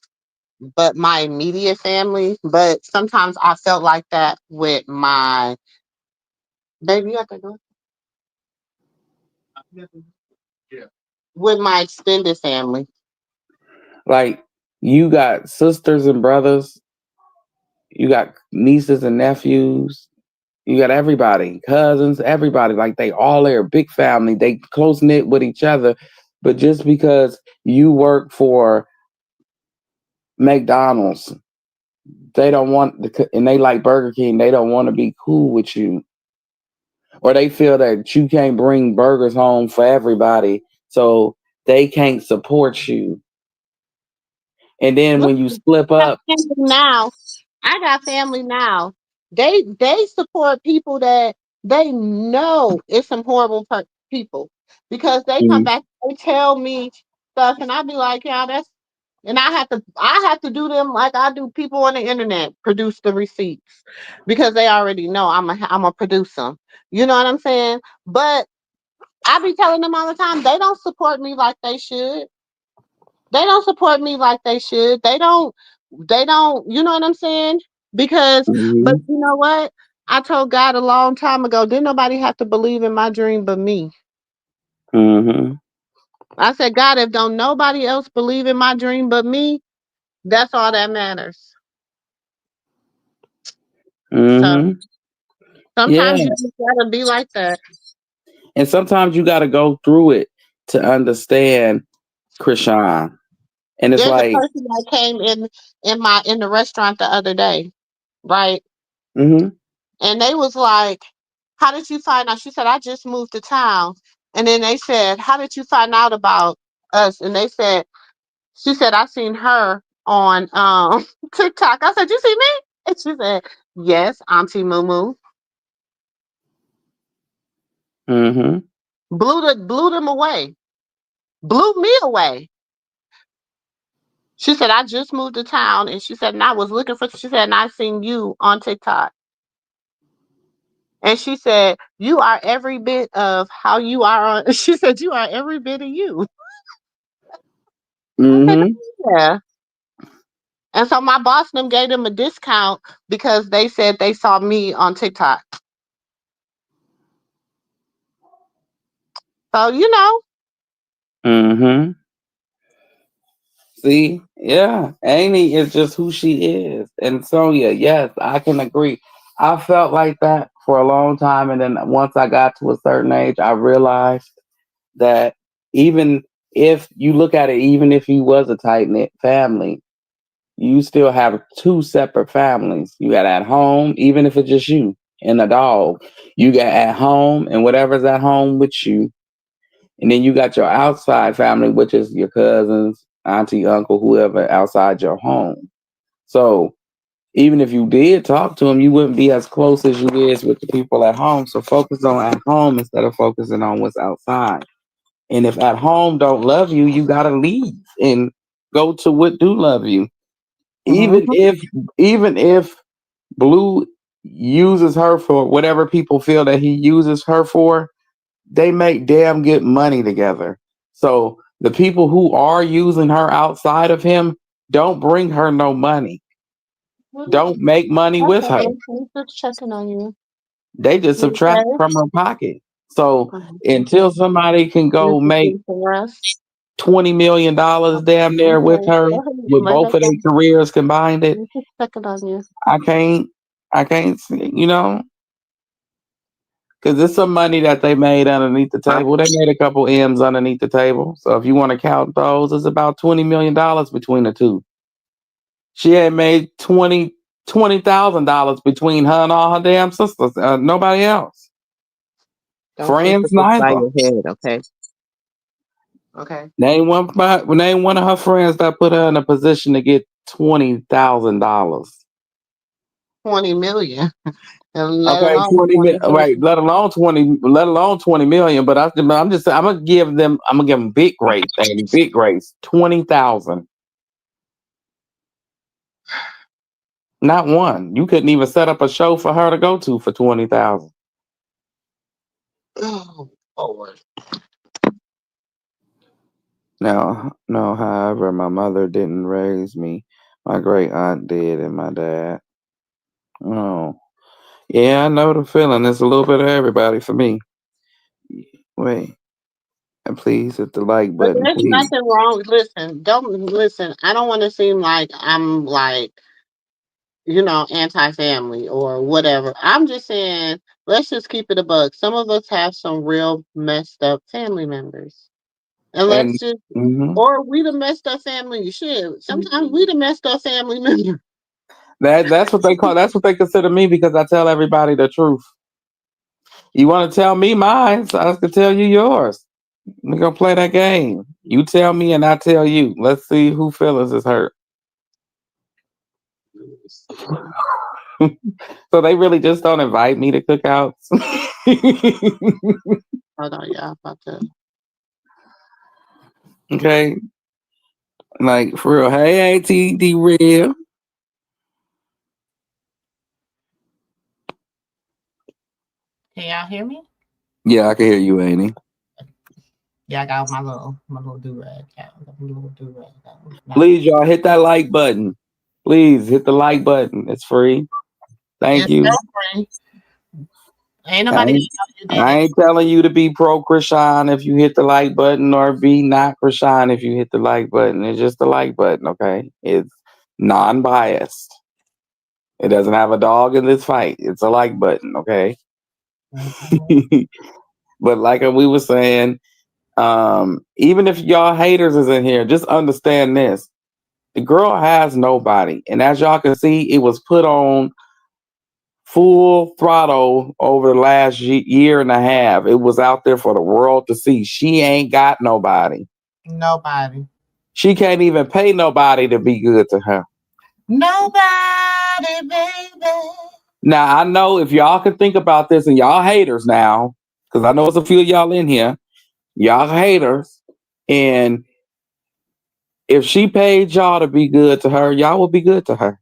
but my immediate family. But sometimes I felt like that with my baby. You got that going? With my extended family. Like you got sisters and brothers, you got nieces and nephews, You got everybody, cousins, everybody, like they all there, big family, they close knit with each other. But just because you work for McDonald's, they don't want and they like Burger King, they don't want to be cool with you. Or they feel that you can't bring burgers home for everybody, so they can't support you. And then when you Listen, slip I got up, family now. I got family now. They support people that they know is some horrible people because they come mm, back, they tell me stuff, and I be like, yeah, that's, and I have to do them like I do people on the internet, produce the receipts because they already know I'm a produce them. You know what I'm saying? But I be telling them all the time they don't support me like they should. They don't support me like they should. They don't, you know what I'm saying? Because, but mhm, you know what? I told God a long time ago, didn't nobody have to believe in my dream but me. mhm, I said, God, if don't nobody else believe in my dream but me, that's all that matters. So mhm, yeah. sometimes you just gotta be like that. And sometimes you got to go through it to understand Krishan. And it's There's a like, person that came in the restaurant the other day, right? mm-hmm, And they was like, how did you find out? She said, I just moved to town. And then they said, how did you find out about us? And they said, she said, I seen her on TikTok. I said, you see me? And she said, yes, Auntie Mumu. mm-hmm, Blew them away. Blew me away. She said, I just moved to town. And she said, and I was looking for, she said, and I seen you on TikTok. And she said, you are every bit of how you are on. She said, you are every bit of you. I said, mm-hmm, yeah. And so my boss them gave them a discount because they said they saw me on TikTok. So mm-hmm. See, yeah, Amy is just who she is. And Sonia, yes, I can agree. I felt like that for a long time. And then once I got to a certain age, I realized that even if you look at it, even if you was a tight knit family, you still have two separate families. You got at home, even if it's just you and a dog. You got at home and whatever's at home with you. And then you got your outside family, which is your cousins, auntie, uncle, whoever outside your home. So even if you did talk to them, you wouldn't be as close as you is with the people at home. So focus on at home instead of focusing on what's outside. And if at home don't love you, you gotta leave and go to what do love you. Even Mhm. if even if Blue uses her for whatever people feel that he uses her for, they make damn good money together. So the people who are using her outside of him don't bring her no money. Don't make money with her. Okay, I'm just checking on you. They just You subtract okay? from her pocket. So Okay. until somebody can This go is make good for us. $20 million damn near with Okay, her go ahead, with lay both back of their down. careers combined, it I'm just checking on you. I can't I can't see, because it's some money that they made underneath the table. They made a couple M's underneath the table. So if you want to count those, it's about $20 million between the two. She ain't made $20,000 between her and all her damn sisters. Nobody else. Don't sleep Friends with this by neither. your head, okay? Okay. Name one of her friends that put her in a position to get $20,000. 20 million. And let Okay, alone 20 right? million. Let alone 20 million. But I'm just, I'm gonna give them big grace, baby, big grace, 20,000. Not one. You couldn't even set up a show for her to go to for 20,000. Oh, Lord. Now, no. However, my mother didn't raise me. My great aunt did, and my dad. Oh, yeah, I know the feeling. It's a little bit of everybody for me. Wait, and please hit the like But button, there's please. nothing wrong. Listen, don't listen. I don't want to seem like I'm like anti-family or whatever. I'm just saying, let's just keep it a bug. Some of us have some real messed up family members. And And let's just, hmm or we the messed up family. Shit, sometimes we the messed up family member. that's what they call. That's what they consider me because I tell everybody the truth. You want to tell me mine, so I can tell you yours. We're gonna play that game. You tell me, and I tell you. Let's see who feelings is hurt. So they really just don't invite me to cookouts. Hold on, y'all. About to. Okay, like for real. Hey, ATD real. Can y'all hear me? Yeah, I can hear you, Annie. Yeah, I got my little do rag. My little do rag. Please, y'all, hit that like button. Please hit the like button. It's free. Thank It's you. so free. Ain't I nobody ain't, gonna know you did I it. ain't telling you to be pro Chrisean if you hit the like button or be not Chrisean if you hit the like button. It's just the like button, okay? It's non biased. It doesn't have a dog in this fight. It's a like button, okay? Mhm. But like we were saying, even if y'all haters is in here, just understand this. The girl has nobody. And as y'all can see, it was put on full throttle over the last year and a half. It was out there for the world to see. She ain't got nobody. Nobody. She can't even pay nobody to be good to her. Nobody, baby. Now, I know if y'all can think about this and y'all haters now, because I know there's a few of y'all in here, y'all haters. And if she paid y'all to be good to her, y'all would be good to her.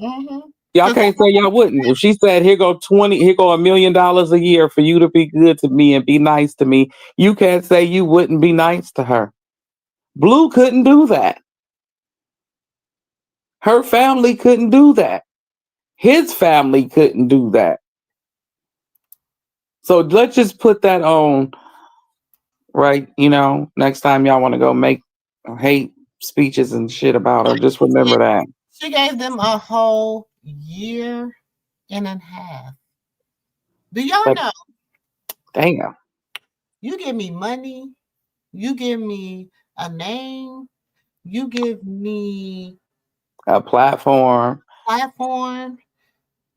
Mm-hmm. Y'all Cause can't say y'all wouldn't. If she said, here go $1 million a year for you to be good to me and be nice to me, you can't say you wouldn't be nice to her. Blue couldn't do that. Her family couldn't do that. His family couldn't do that. So let's just put that on, right? Next time y'all want to go make hate speeches and shit about her, just remember that. she gave them a whole year and a half. Do y'all But know? damn, You give me money, you give me a name, you give me a platform. platform,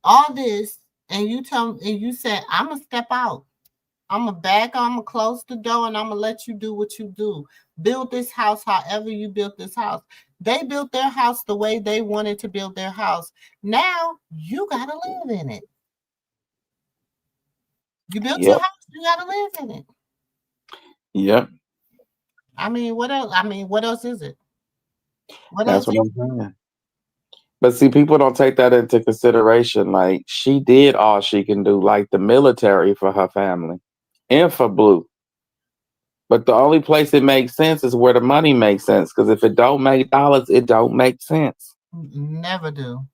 all this, and you said I'm gonna step out. I'm gonna back. I'm gonna close the door, and I'm gonna let you do what you do. Build this house however you built this house. They built their house the way they wanted to build their house. Now you gotta live in it. You built your Yep, house. You gotta live in it. yep. I mean, what else? I mean, what else is it? What That's else? what I'm saying. But see, people don't take that into consideration. Like she did all she can do, like the military for her family and for Blue. But the only place it makes sense is where the money makes sense. Because if it don't make dollars, it don't make sense. Never do.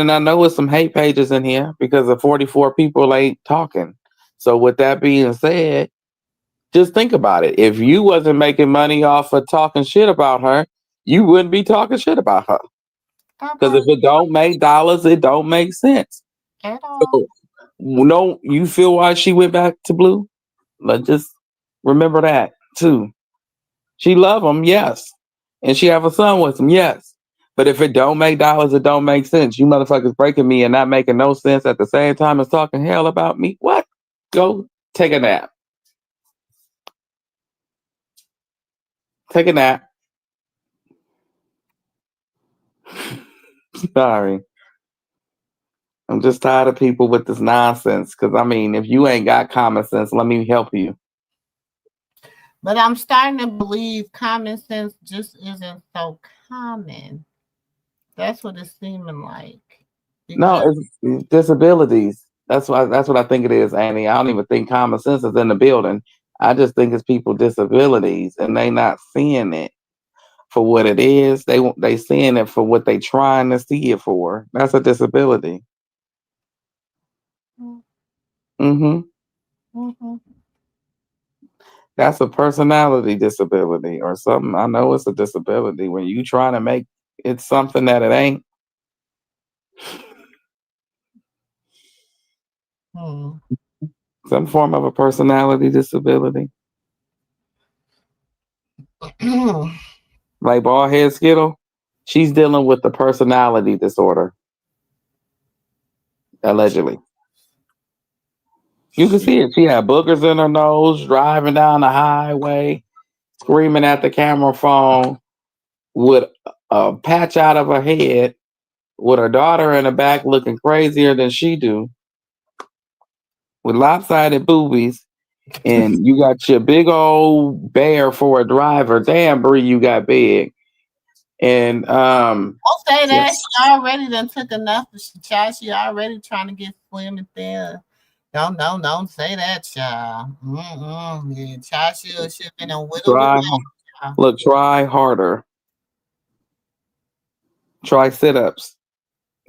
And I know it's some hate pages in here because the 44 people ain't talking. So with that being said, just think about it. If you wasn't making money off of talking shit about her, you wouldn't be talking shit about her. That Because if part it don't make dollars, it don't make sense. at all. So, no, you feel why she went back to Blue? Let's just remember that too. She love him, yes, and she have a son with him, yes. But if it don't make dollars, it don't make sense. You motherfuckers breaking me and not making no sense at the same time as talking hell about me. What? Go take a nap. Take a nap. Sorry. I'm just tired of people with this nonsense. Because, if you ain't got common sense, let me help you. But I'm starting to believe common sense just isn't so common. That's what it's seeming like. No, Because it's disabilities. That's what I think it is, Annie. I don't even think common sense is in the building. I just think it's people disabilities and they not seeing it for what it is. They seeing it for what they trying to see it for. That's a disability. hmm mm-hmm. That's a personality disability or something. I know it's a disability when you trying to make it's something that it ain't. Hmm. Some form of a personality disability. Like bald head Skittle, she's dealing with the personality disorder, allegedly. You can Shit. see it. She had boogers in her nose, driving down the highway, screaming at the camera phone with a patch out of her head, with her daughter in the back looking crazier than she do, with lopsided boobies, and you got your big old bear for a driver. Damn, Bree, you got big. And Don't say yeah, that. She already done took enough. Child, she already trying to get slim and thin. Don't say that, child. Yeah, child, should have been a whittled away. try Child. look, try harder. Try sit-ups.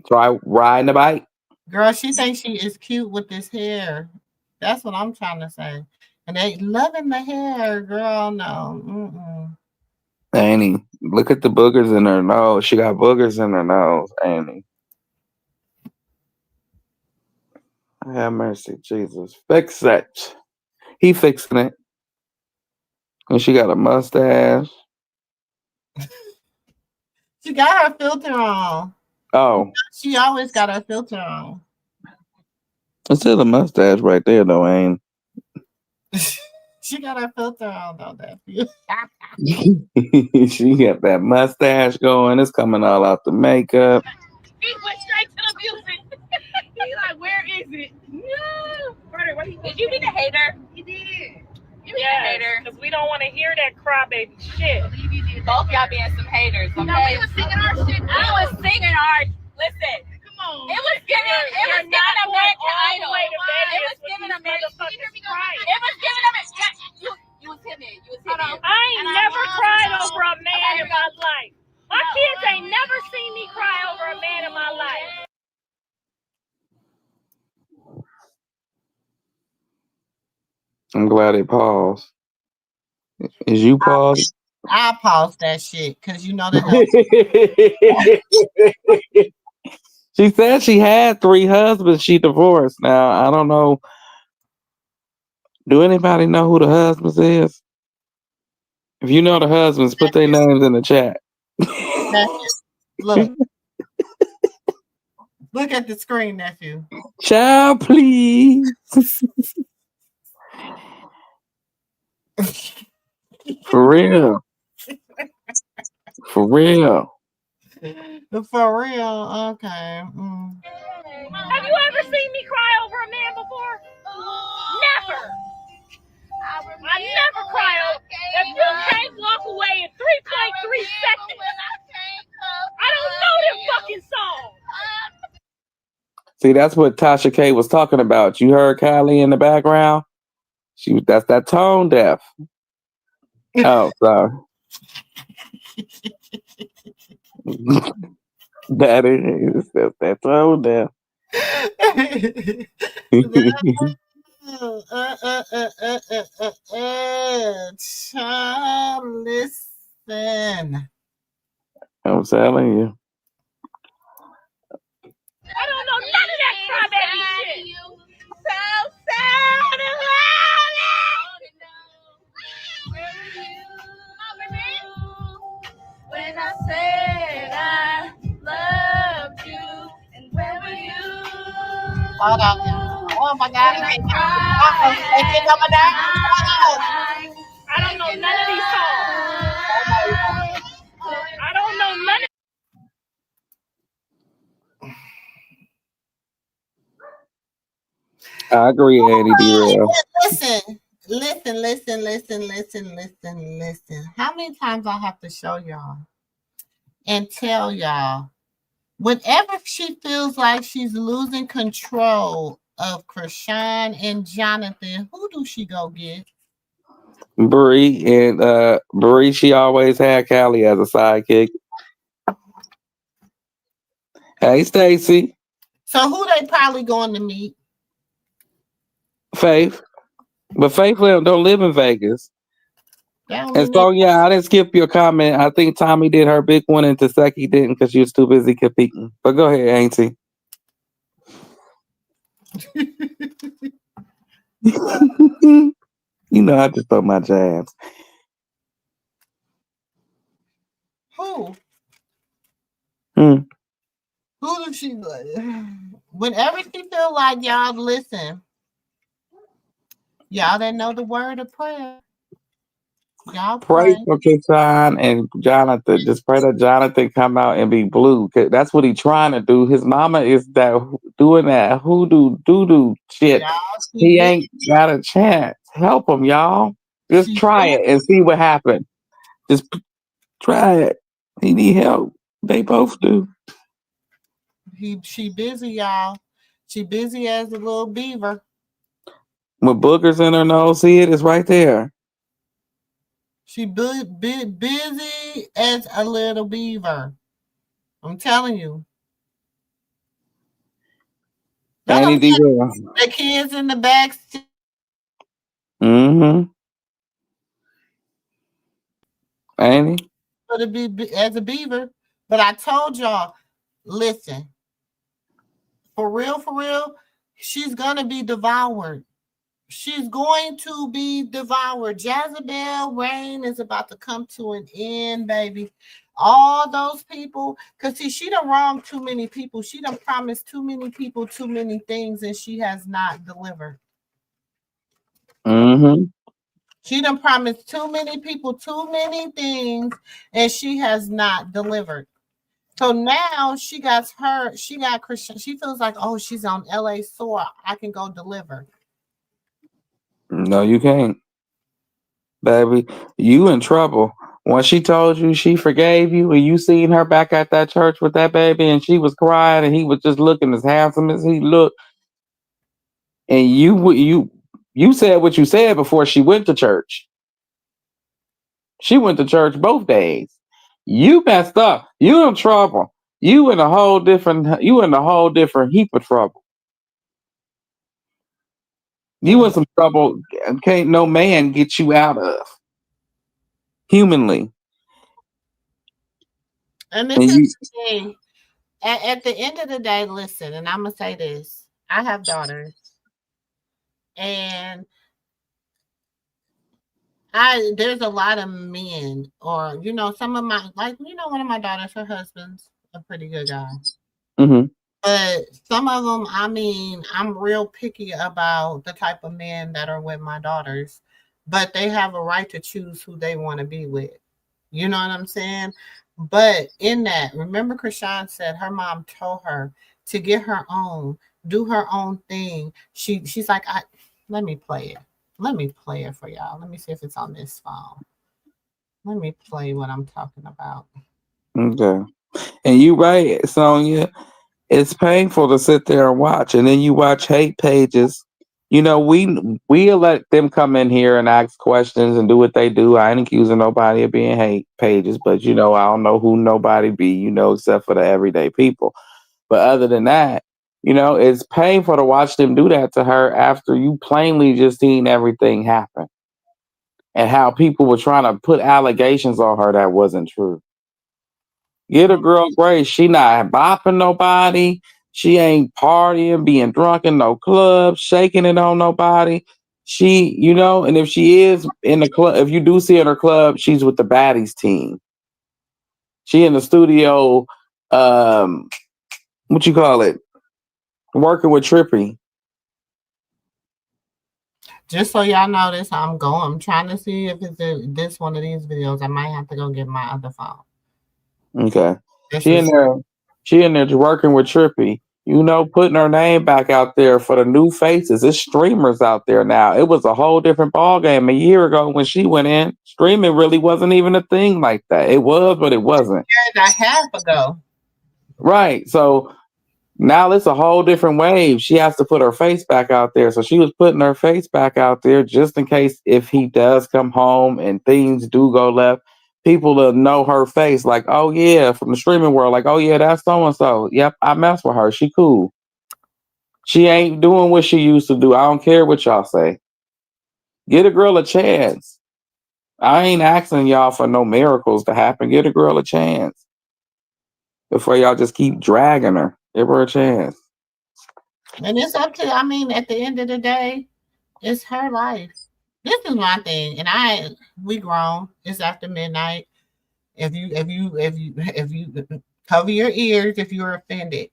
Try riding a bike. Girl, she thinks she is cute with this hair. That's what I'm trying to say. And they loving the hair, girl. No. Annie, look at the boogers in her nose. She got boogers in her nose, Annie. Have mercy, Jesus. Fix it. He fixing it. And she got a mustache. She got her filter on. Oh, She always got her filter on. it's still a mustache right there, though, ain't? She got her filter on, though, that feel. She got that mustache going. It's coming all out the makeup. He went straight to the music. He like, where is it? No. Carter, what did you be the hater? He did. You be the hater. Because we don't want to hear that crybaby shit. Both y'all being some haters, okay? No, we was singing our shit. I was singing our... Listen. Come on. It was giving American Idol. It was giving American Idol. It was giving American... You was timid. You was timid. I ain't never cried over a man in my life. My kids ain't never seen me cry over a man in my life. I'm glad they paused. Is you paused? I pause that shit because you know that helps. She said she had 3 husbands. She divorced. Now, I don't know. Do anybody know who the husbands is? If you know the husbands, put their names in the chat. Look. Look at the screen, nephew. Child, please. For real. For real. For real. Okay. Have you ever seen me cry over a man before? Never. I never cry over. If you can't walk away in 3.3 seconds, I don't know them fucking songs. See, that's what Tasha K was talking about. You heard Kylie in the background? That's that tone deaf. Oh, sorry. That is that tone deaf. Child, listen. I'm telling you. I don't know none of that crybaby shit. So sad about it. When I said I loved you, and where were you? Hold on. Oh my God! I don't know none of these songs. I don't know none of. I agree, Andy. Be real. Listen. How many times I have to show y'all and tell y'all? Whenever she feels like she's losing control of Chrisean and Jonathan, who do she go get? Bree and Bree, she always had Callie as a sidekick. Hey, Stacy. So who they probably going to meet? Faith. But Faith don't live in Vegas. That don't And mean so, that. yeah, I didn't skip your comment. I think Tommy did her big one and Taseki didn't because she was too busy competing. But go ahead, Auntie. You know, I just throw my jabs. Who? Hmm. Who does she? Whenever she feel like y'all listen, y'all that know the word of prayer, y'all Pray pray. for Krishan and Jonathan. Just pray that Jonathan come out and be blue. 'Cause that's what he trying to do. His mama is doing that hoodoo doo doo shit. Y'all, she He busy. ain't got a chance. Help him, y'all. Just She try busy. it and see what happens. Just try it. He need help. They both do. She busy, y'all. She busy as a little beaver. With boogers in her nose, see it? It's right there. She busy as a little beaver. I'm telling you. Let Annie them D. Will. the kids in the back seat Mm-hmm. Annie? to be as a beaver. But I told y'all, listen, for real, she's gonna be devoured. She's going to be devoured. Jezebel reign is about to come to an end, baby. All those people, because see, she done wronged too many people. She done promised too many people too many things, and she has not delivered. Mm-hmm. She done promised too many people too many things, and she has not delivered. So now she got Christian. She feels like, oh, she's on LA soil. I can go deliver. No, you can't. Baby, you in trouble. When she told you she forgave you and you seen her back at that church with that baby and she was crying and he was just looking as handsome as he looked and you said what you said before she went to church. She went to church both days. You messed up. You in trouble. You in a whole different heap of trouble. You in Mm. some trouble can't no man get you out of humanly. And this And is you the thing. At the end of the day, listen, and I'm gonna say this: I have daughters, and I there's a lot of men, or some of my one of my daughters, her husband's a pretty good guy, mhm. but some of them, I mean, I'm real picky about the type of men that are with my daughters, but they have a right to choose who they want to be with. You know what I'm saying? But in that, remember Chrisean said her mom told her to get her own, do her own thing. She's like, let me play it. Let me play it for y'all. Let me see if it's on this phone. Let me play what I'm talking about. Okay. And you right, Sonya. It's painful to sit there and watch, and then you watch hate pages. You know, we let them come in here and ask questions and do what they do. I ain't accusing nobody of being hate pages, but I don't know who nobody be, except for the everyday people. But other than that, it's painful to watch them do that to her after you plainly just seen everything happen and how people were trying to put allegations on her that wasn't true. Get a girl grace. She not bopping nobody. She ain't partying, being drunk in no club, shaking it on nobody. And if she is in the club, if you do see her in her club, she's with the baddies team. She in the studio, um, what you call it, working with Trippy. Just so y'all know this, I'm going. I'm trying to see if it's this one of these videos. I might have to go get my other phone. Okay. This She in is there, she in there working with Trippy. Putting her name back out there for the new faces. It's streamers out there now. It was a whole different ball game a year ago when she went in. Streaming really wasn't even a thing like that. It was, but it wasn't. year and a half ago. Right. So now it's a whole different wave. She has to put her face back out there. So she was putting her face back out there just in case if he does come home and things do go left, people will know her face. Like, oh yeah, from the streaming world. Like, oh yeah, that's so and so. Yep, I mess with her. She cool. She ain't doing what she used to do. I don't care what y'all say. Get a girl a chance. I ain't asking y'all for no miracles to happen. Give the girl a chance before y'all just keep dragging her. Give her a chance. And it's up to, I mean, at the end of the day, it's her life. This is my thing. And we grown. It's after midnight. If you cover your ears if you're offended.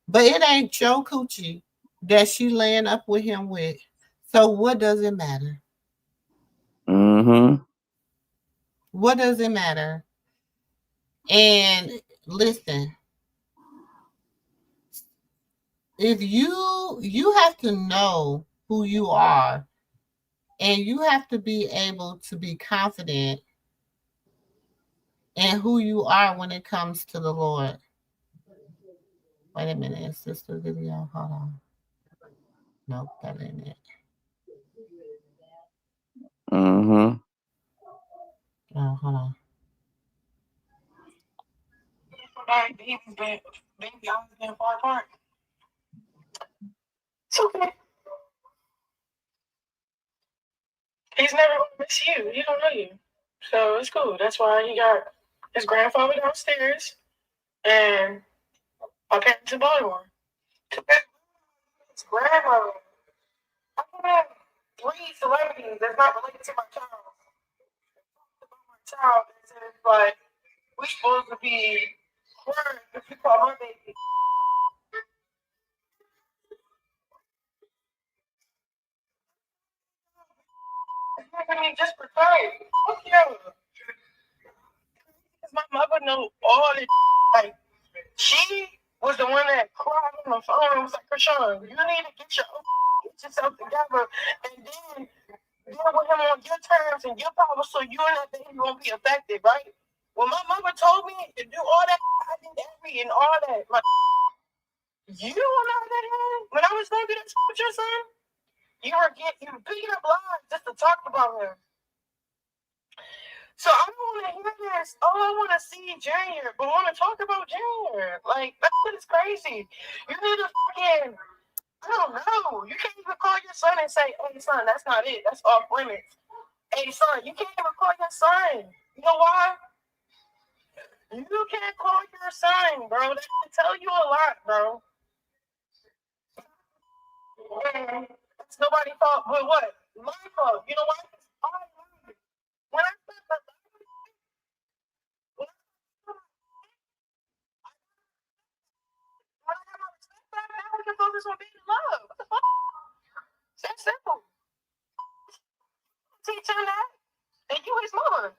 But it ain't Joe Coochie that she laying up with him with. So what does it matter? Mm-hmm. What does it matter? And listen, if you have to know who you are and you have to be able to be confident in who you are when it comes to the Lord. Wait a minute, is this the video? Hold on. Nope, that ain't it. Mm-hmm. Oh, hold on. Baby, I was being far apart. It's okay. He's never gonna miss you. He don't know you. So it's cool. That's why he got his grandfather downstairs and my parents in Baltimore. His grandmother. I have three celebrities that's not related to my child. My child is like we supposed to be her if you call my baby. I mean, just pretend. Fuck you. Because my mother knew all this. Like, she was the one that cried on the phone and was like, Chrisean, you need to get yourself together and then deal with him on your terms and your power so you and that baby won't be affected, right? When my mother told me to do all that, I did every and all that. Like, you don't know that when I was going through that with your son, you were picking up lies just to talk about him. So I don't want to hear this. Oh, I want to see Junior, but want to talk about Junior. Like, that is crazy. You need to fucking, I don't know. You can't even call your son and say, hey, son, that's not it. That's off limits. Hey, son, you can't even call your son. You know why? You can't call your son, bro. That can tell you a lot, bro. And it's nobody's fault, but what? My fault. You know what? When I said that, when I have my respect back, now we can focus on being love. What the fuck? It's that simple. Teach him that, and you his mother.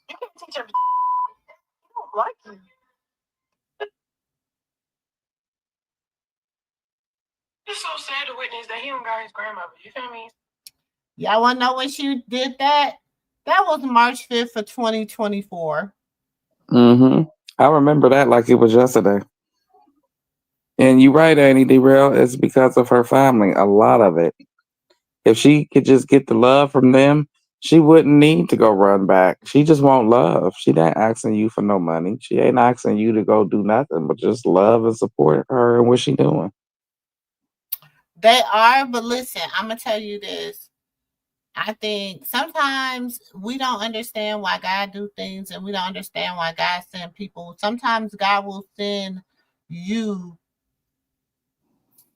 You can't teach him. He don't like you. It's so sad to witness that he don't got his grandmother. You feel me? Y'all want to know when she did that? That was March 5th of 2024. Mm-hmm. I remember that like it was yesterday. And you're right, Annie Derail. It's because of her family. A lot of it. If she could just get the love from them, she wouldn't need to go run back. She just want love. She ain't asking you for no money. She ain't asking you to go do nothing but just love and support her and what she doing. They are, but listen, I'm going to tell you this. I think sometimes we don't understand why God do things and we don't understand why God send people. Sometimes God will send you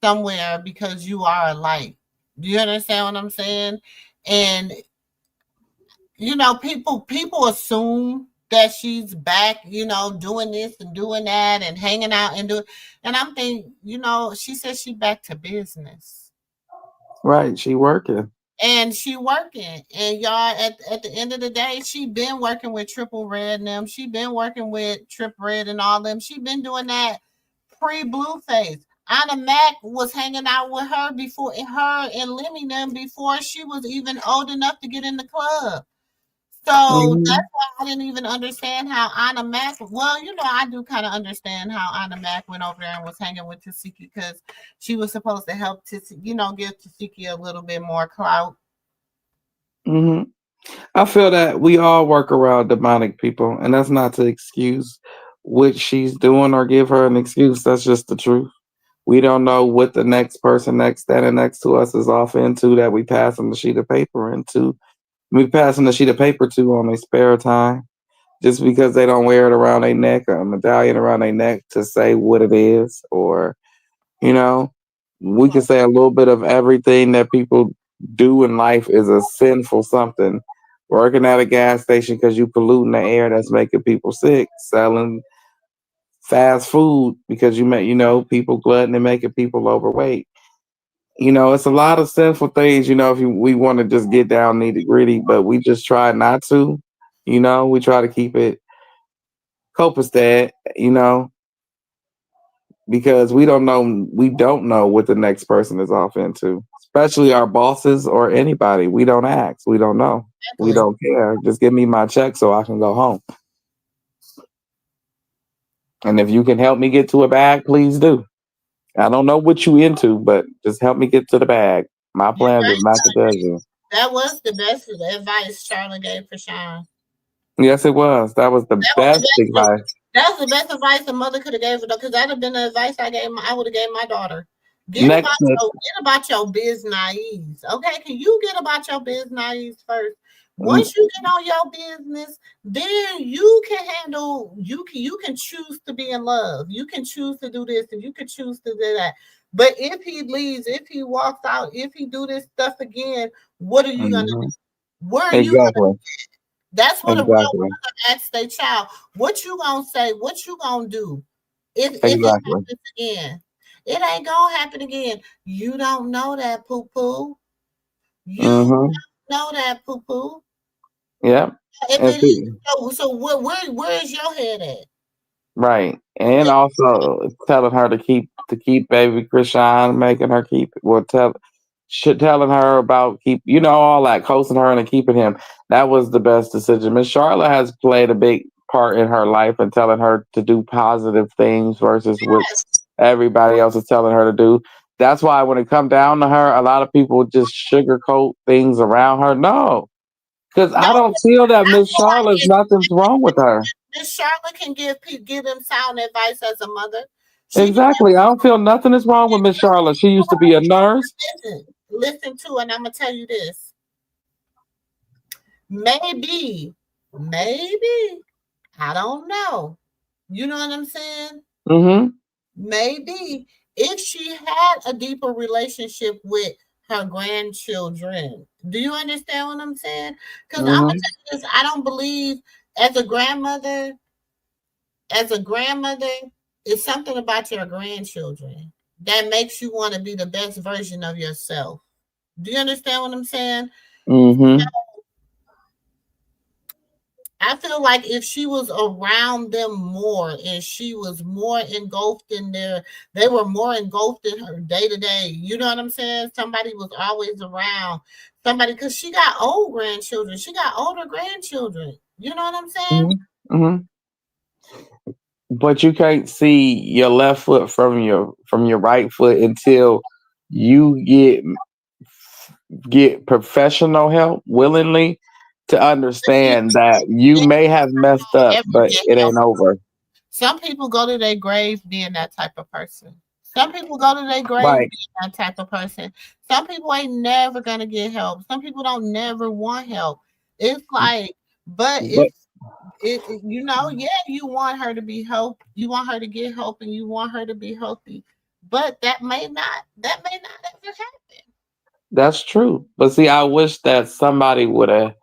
somewhere because you are a light. Do you understand what I'm saying? And people assume that she's back, doing this and doing that and hanging out and doing, and I'm thinking, she said she back to business. Right, she working. And she working. And y'all, at the end of the day, she been working with Triple Red and them. She been working with Trip Red and all them. She been doing that pre-Blueface. Anna Mac was hanging out with her before her and Lemmy them before she was even old enough to get in the club. So Mm-hmm. that's why I didn't even understand how Anna Mac. Well, I do kind of understand how Anna Mac went over there and was hanging with Tasiki because she was supposed to help give Tasiki a little bit more clout. Mm-hmm. I feel that we all work around demonic people, and that's not to excuse what she's doing or give her an excuse. That's just the truth. We don't know what the next person standing next to us is off into that we pass them the sheet of paper into. We passing a sheet of paper to on their spare time just because they don't wear it around their neck or a medallion around their neck to say what it is, or you know, we can say a little bit of everything that people do in life is a sinful something. Working at a gas station because you polluting the air that's making people sick. Selling fast food because you make people glutton and making people overweight. It's a lot of sinful things. If we want to just get down nitty gritty, but we just try not to. We try to keep it copacetic. Because we don't know what the next person is off into, especially our bosses or anybody. We don't ask. We don't know. We Exactly. don't care. Just give me my check so I can go home. And if you can help me get to a bag, please do. I don't know what you into, but just help me get to the bag. My You're plans is right. not to judge you. That was the best advice Charlotte gave for Sean. Yes, it was. That was the That was the best best. advice. That was the best advice a mother could have gave her, though, because that'd have been the advice I would have gave my daughter. Next, Get about your business. Okay, can you get about your business first? mm, Once you get on your business, then you can handle. You can choose to be in love. You can choose to do this, and you can choose to do that. But if he leaves, if he walks out, if he do this stuff again, what are you gonna do? mhm. Where are you gonna? Exactly. That's what a real Exactly. mother asks their child. What you gonna say? What you gonna do if it Exactly. happens again? It ain't gonna happen again. You don't know that, poo poo. You Hmm. know that, poo poo. Yep. If And it is, see, so where is your head at? right, and also telling her to keep baby Chrisean, making her keep well telling her about keep all that, coaching her and keeping him. That was the best decision. Miss Charlotte has played a big part in her life and telling her to do positive things versus what Yes. everybody else is telling her to do. That's why when it come down to her, a lot of people just sugarcoat things around her. No, because No, I don't feel that I Miss feel like Charlotte's nothing's wrong with her. Miss Charlotte can give them sound advice as a mother. She can Exactly. I don't feel nothing is wrong with Miss Charlotte. She used to be a nurse. listen to, and I'm gonna tell you this. Maybe, I don't know. You know what I'm saying? Mm-hmm. Maybe if she had a deeper relationship with her grandchildren. Do you understand what I'm saying? Because I'm gonna Mm-hmm. tell you this, I don't believe as a grandmother, as a grandmother, it's something about your grandchildren that makes you want to be the best version of yourself. Do you understand what I'm saying? Mm-hmm. I feel like if she was around them more and she was more engulfed in they were more engulfed in her day to day. You know what I'm saying? Somebody was always around. Somebody, because she got old grandchildren. She got older grandchildren. You know what I'm saying? Mm-hmm. But you can't see your left foot from your right foot until you get professional help willingly to understand that you They may have messed up, ever but get it help. ain't over. Some people go to their grave being that type of person. Some people go to their grave Right. being that type of person. Some people ain't never gonna get help. Some people don't never want help. It's like, but But if yeah, you want her to be help, you want her to get help, and you want her to be healthy. But that may not ever happen. that's true. But see, I wish that somebody would have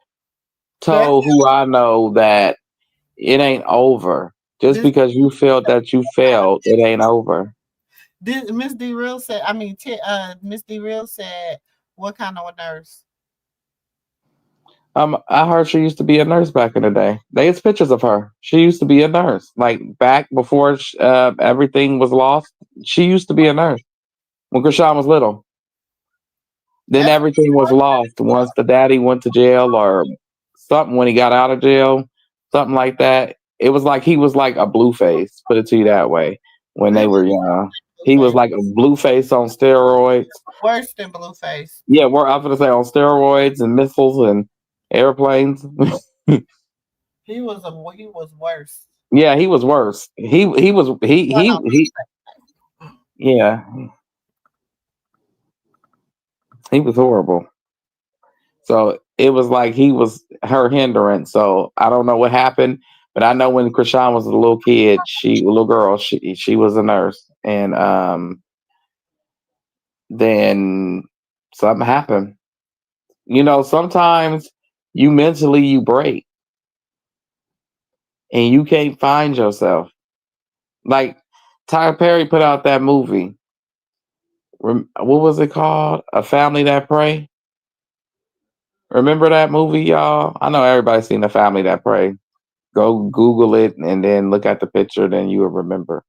That told who I know that it ain't over. Just this because you felt that you failed, it ain't over. this Miss D Real said. I mean, Miss D Real said, "What kind of a nurse?" I heard she used to be a nurse back in the day. There's pictures of her. She used to be a nurse, like back before everything was lost. She used to be a nurse when Krishan was little. Then That's everything was lost once the daddy went to jail or something when he got out of jail, something like that. It was like he was like a blue face, put it to you that way, when he they was were young. He was Blueface. like a blue face on steroids. Worse than Blueface. Yeah, we're I'm gonna say on steroids and missiles and airplanes. He was worse. Yeah, he was worse. He was Well, no, he yeah, he was horrible. So it was like he was her hindrance. So I don't know what happened, but I know when Chrisean was a little kid, a little girl, she was a nurse, and then something happened. Sometimes you break and you can't find yourself. Like Tyler Perry put out that movie. What was it called? A Family That Pray. Remember that movie, y'all? I know everybody's seen A Family That Pray. Go Google it and then look at the picture, then you will remember.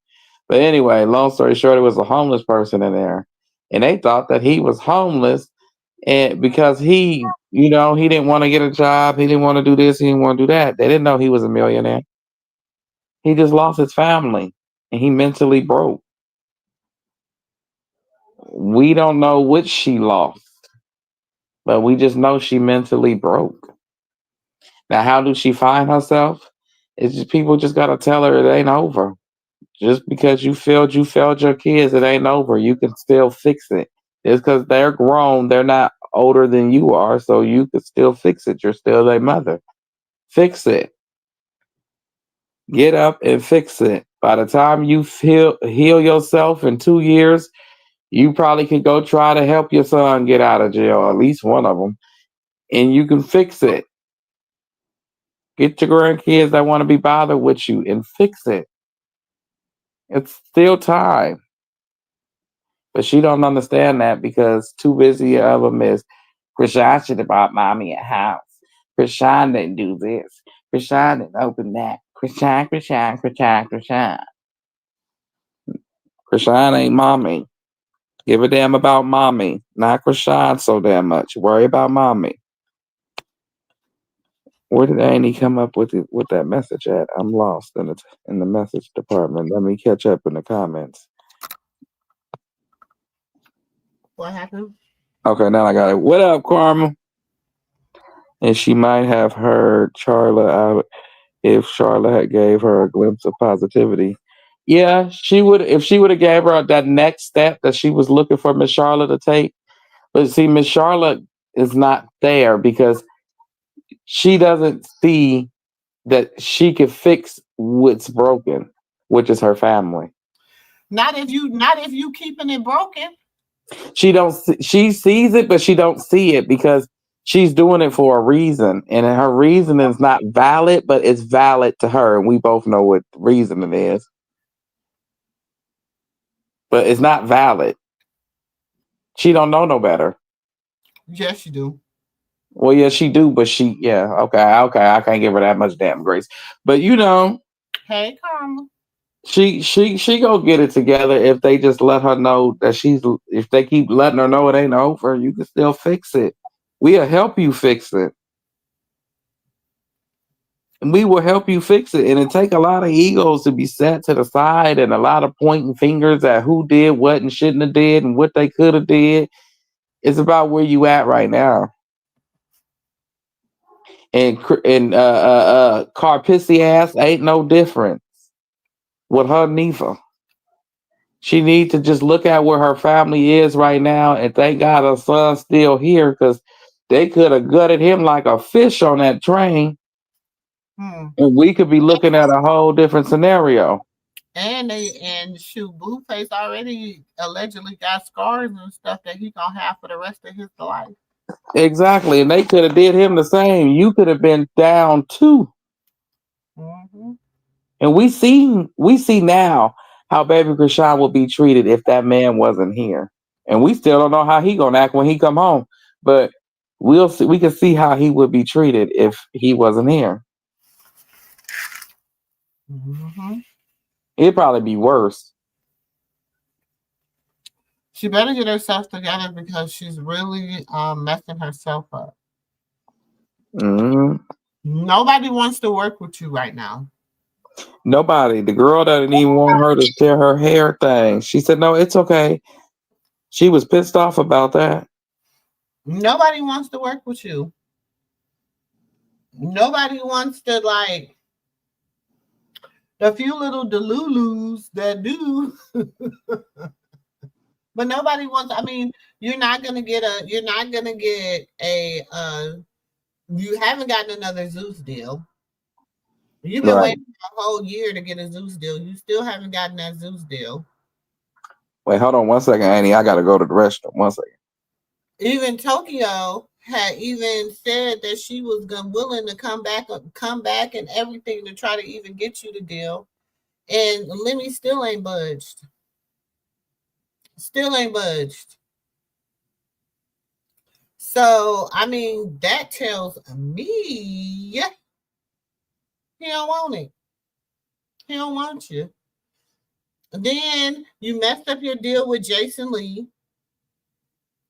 But anyway, long story short, it was a homeless person in there, and they thought that he was homeless, and because he didn't want to get a job, he didn't want to do this, he didn't want to do that. They didn't know he was a millionaire. He just lost his family, and he mentally broke. We don't know what she lost, but we just know she mentally broke. Now, how do she find herself? It's just people just gotta tell her it ain't over. Just because you failed your kids, it ain't over. You can still fix it. It's because they're grown, they're not older than you are, so you can still fix it. You're still their mother. Fix it. Get up and fix it. By the time you heal yourself in 2 years, you probably can go try to help your son get out of jail, at least one of them, and you can fix it. Get your grandkids that want to be bothered with you and fix it. It's still time. But she don't understand that because too busy of them is Chrisean should have bought mommy a house. Chrisean didn't do this. Chrisean didn't open that. Chrisean. Chrisean ain't mommy. Give a damn about mommy. Not Chrisean so damn much. Worry about mommy. Where did Annie come up with that message at? I'm lost in the message department. Let me catch up in the comments. What happened? Okay, now I got it. What up, Karma? And she might have heard Charla out if Charla had gave her a glimpse of positivity. Yeah, she would if she would have gave her that next step that she was looking for Miss Charlotte to take. But see, Miss Charlotte is not there because she doesn't see that she can fix what's broken, which is her family. Not if you keeping it broken. She sees it, but she don't see it because she's doing it for a reason, and her reason is not valid, but it's valid to her, and we both know what reason it is. But it's not valid. She don't know no better. Yes, you do. Well, yeah, she do, but okay, I can't give her that much damn grace. But Hey, Karma. she go get it together if they just let her know that if they keep letting her know it ain't over, you can still fix it. We'll help you fix it. And we will help you fix it. And it take a lot of egos to be set to the side and a lot of pointing fingers at who did what and shouldn't have did and what they could have did. It's about where you at right now. And car pissy ass ain't no difference with her neither. She needs to just look at where her family is right now and thank God her son's still here because they could have gutted him like a fish on that train. And we could be looking at a whole different scenario. And shoot, Blueface already allegedly got scars and stuff that he gonna have for the rest of his life. Exactly. And they could have did him the same. You could have been down too. Mm-hmm. And we see now how baby Chrisean will be treated if that man wasn't here. And we still don't know how he gonna act when he come home. But we'll see, we can see how he would be treated if he wasn't here. Mm-hmm. It'd probably be worse. She better get herself together because she's really messing herself up. Mm-hmm. Nobody wants to work with you right now. Nobody. The girl doesn't even want her to share her hair thing. She said, no, it's okay. She was pissed off about that. Nobody wants to work with you. Nobody wants to like the few little delulus that do. But nobody wants. I mean, you're not gonna get a. You're not gonna get a. You haven't gotten another Zeus deal. You've been Right. waiting for a whole year to get a Zeus deal. You still haven't gotten that Zeus deal. Wait, hold on 1 second, Annie. I gotta go to the restroom. 1 second. Even Tokyo had even said that she was willing to come back, and everything to try to even get you the deal. And Lemmy still ain't budged. Still ain't budged. So I mean, that tells me he don't want it. He don't want you. Then you messed up your deal with Jason Lee.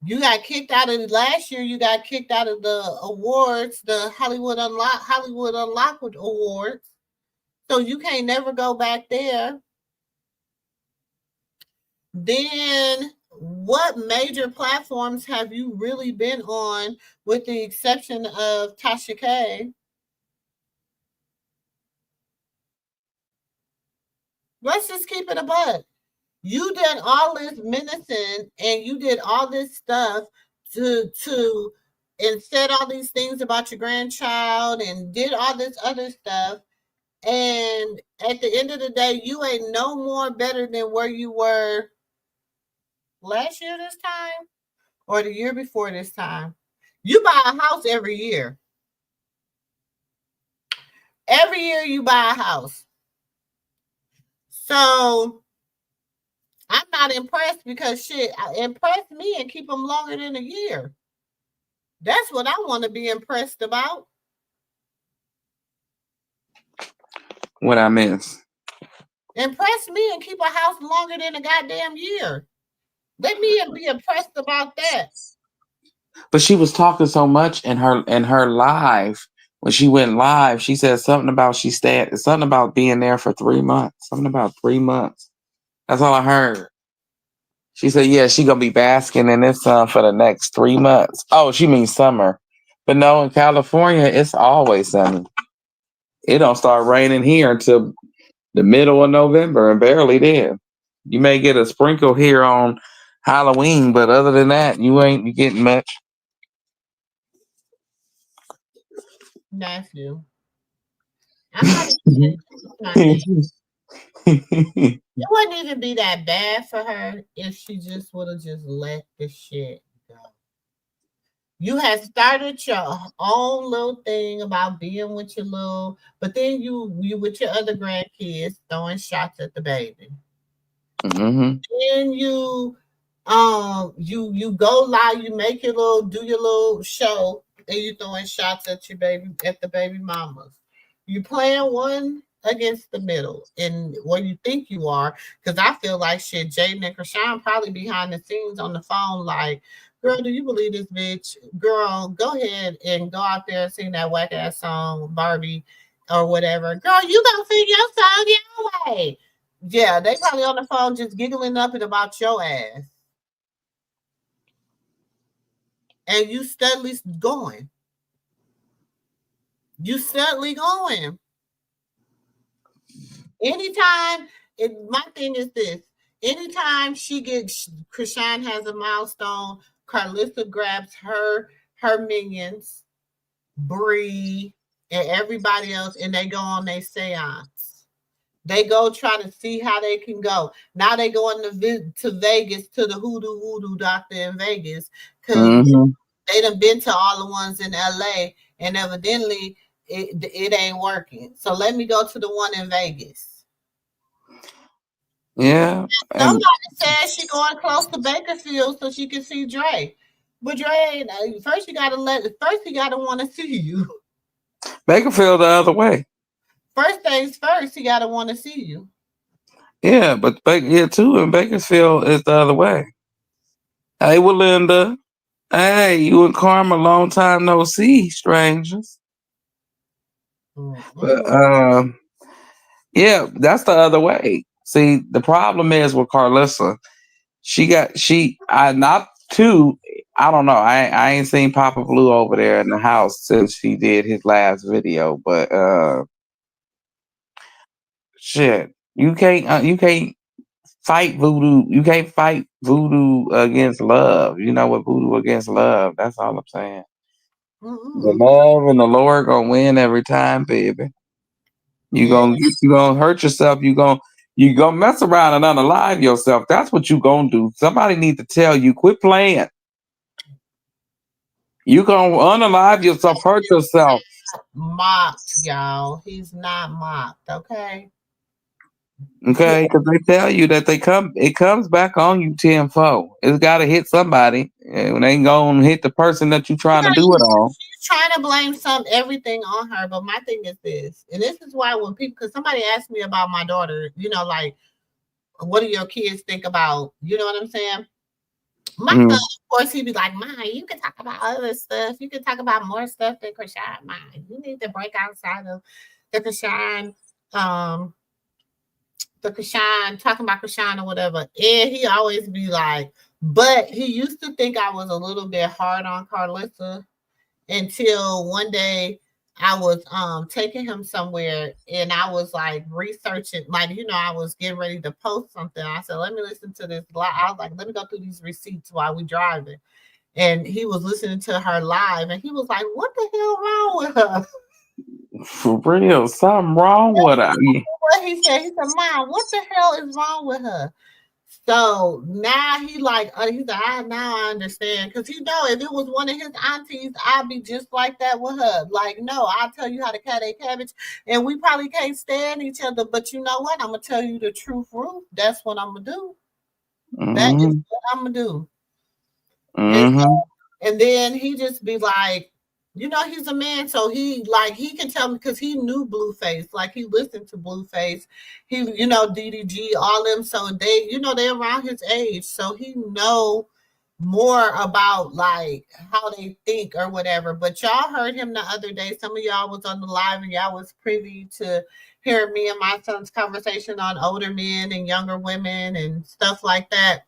You got kicked out of last year. You got kicked out of the awards, the Hollywood Unlocked Awards. So you can't never go back there. Then what major platforms have you really been on, with the exception of Tasha K? Let's just keep it a buck. You did all this menacing and you did all this stuff to and said all these things about your grandchild and did all this other stuff. And at the end of the day, you ain't no more better than where you were last year this time or the year before this time. You buy a house every year. Every year you buy a house. So I'm not impressed because shit, impress me and keep them longer than a year. That's what I want to be impressed about. What I miss? Impress me and keep a house longer than a goddamn year. Let me be impressed about that. But she was talking so much in her live. When she went live, she said something about something about being there for 3 months. Something about 3 months. That's all I heard. She said, yeah, she gonna be basking in this sun for the next 3 months. Oh, she means summer. But no, in California, it's always sunny. It don't start raining here until the middle of November, and barely then. You may get a sprinkle here on Halloween, but other than that, you ain't getting much. Nephew. I'm not even Sunday. It wouldn't even be that bad for her if she just would have just let the shit go. You had started your own little thing about being with your little, but then you with your other grandkids throwing shots at the baby. Mm-hmm. Then you go live, you make your little do your little show, and you throwing shots at your baby at the baby mamas. You playing one against the middle, and what you think you are, because I feel like shit, Jaden and Chrisean probably behind the scenes on the phone, like, girl, do you believe this bitch? Girl, go ahead and go out there and sing that whack ass song, Barbie, or whatever. Girl, you gonna sing your song your way. Yeah, they probably on the phone just giggling up and about your ass. And you steadily going. You steadily going. Anytime, my thing is this. Anytime Chrisean has a milestone, Carlissa grabs her minions, Bree, and everybody else, and they go on their seance. They go try to see how they can go. Now they going to Vegas, to the hoodoo doctor in Vegas, because Mm-hmm. they done been to all the ones in LA, and evidently it ain't working. So let me go to the one in Vegas. Yeah. And Somebody said she going close to Bakersfield so she can see Dre. But Dre, first you gotta want to see you. Bakerfield the other way. First things first, he gotta want to see you. Yeah, but here too in Bakersfield is the other way. Hey, Walinda. Hey, you and Karma, long time no see, strangers. But yeah, that's the other way. See, the problem is with Carlissa, I not too. I don't know. I ain't seen Papa Blue over there in the house since he did his last video. But shit, you can't fight voodoo. You can't fight voodoo against love. You know what voodoo against love? That's all I'm saying. The Mm-mm. love and the Lord gonna win every time, baby. Yeah. You gonna hurt yourself. You gonna mess around and unalive yourself. That's what you gonna do. Somebody need to tell you, quit playing. You gonna unalive yourself, hurt yourself. Mocked, y'all. He's not mocked, okay? Okay, because they tell you that it comes back on you tenfold. It's got to hit somebody, and it ain't gonna hit the person that you trying to do it on. She's trying to blame everything on her, but my thing is this, and this is why when people, because somebody asked me about my daughter, like, what do your kids think about, you know what I'm saying? My son, Mm. of course, he'd be like, "Mom, you can talk about other stuff. You can talk about more stuff than Chrisean. Mom, you need to break outside of the Chrisean, um, talking about Chrisean or whatever." And he always be like, but he used to think I was a little bit hard on Carlissa until one day I was taking him somewhere and I was like researching, like, I was getting ready to post something. I said, let me listen to this. I was like, let me go through these receipts while we driving. And he was listening to her live and he was like, what the hell wrong with her? For real, something wrong with her. What he said, Mom, what the hell is wrong with her? So now he's like, now I understand. Because if it was one of his aunties, I'd be just like that with her. Like, no, I'll tell you how to cut a cabbage. And we probably can't stand each other. But you know what? I'm going to tell you the truth, Ruth. That's what I'm going to do. That is Mm-hmm. what I'm going to do. Mm-hmm. And then he just be like, he's a man, so he can tell me because he knew Blueface, like he listened to Blueface, he DDG, all them, so they they're around his age, so he know more about like how they think or whatever. But y'all heard him the other day. Some of y'all was on the live and y'all was privy to hear me and my son's conversation on older men and younger women and stuff like that.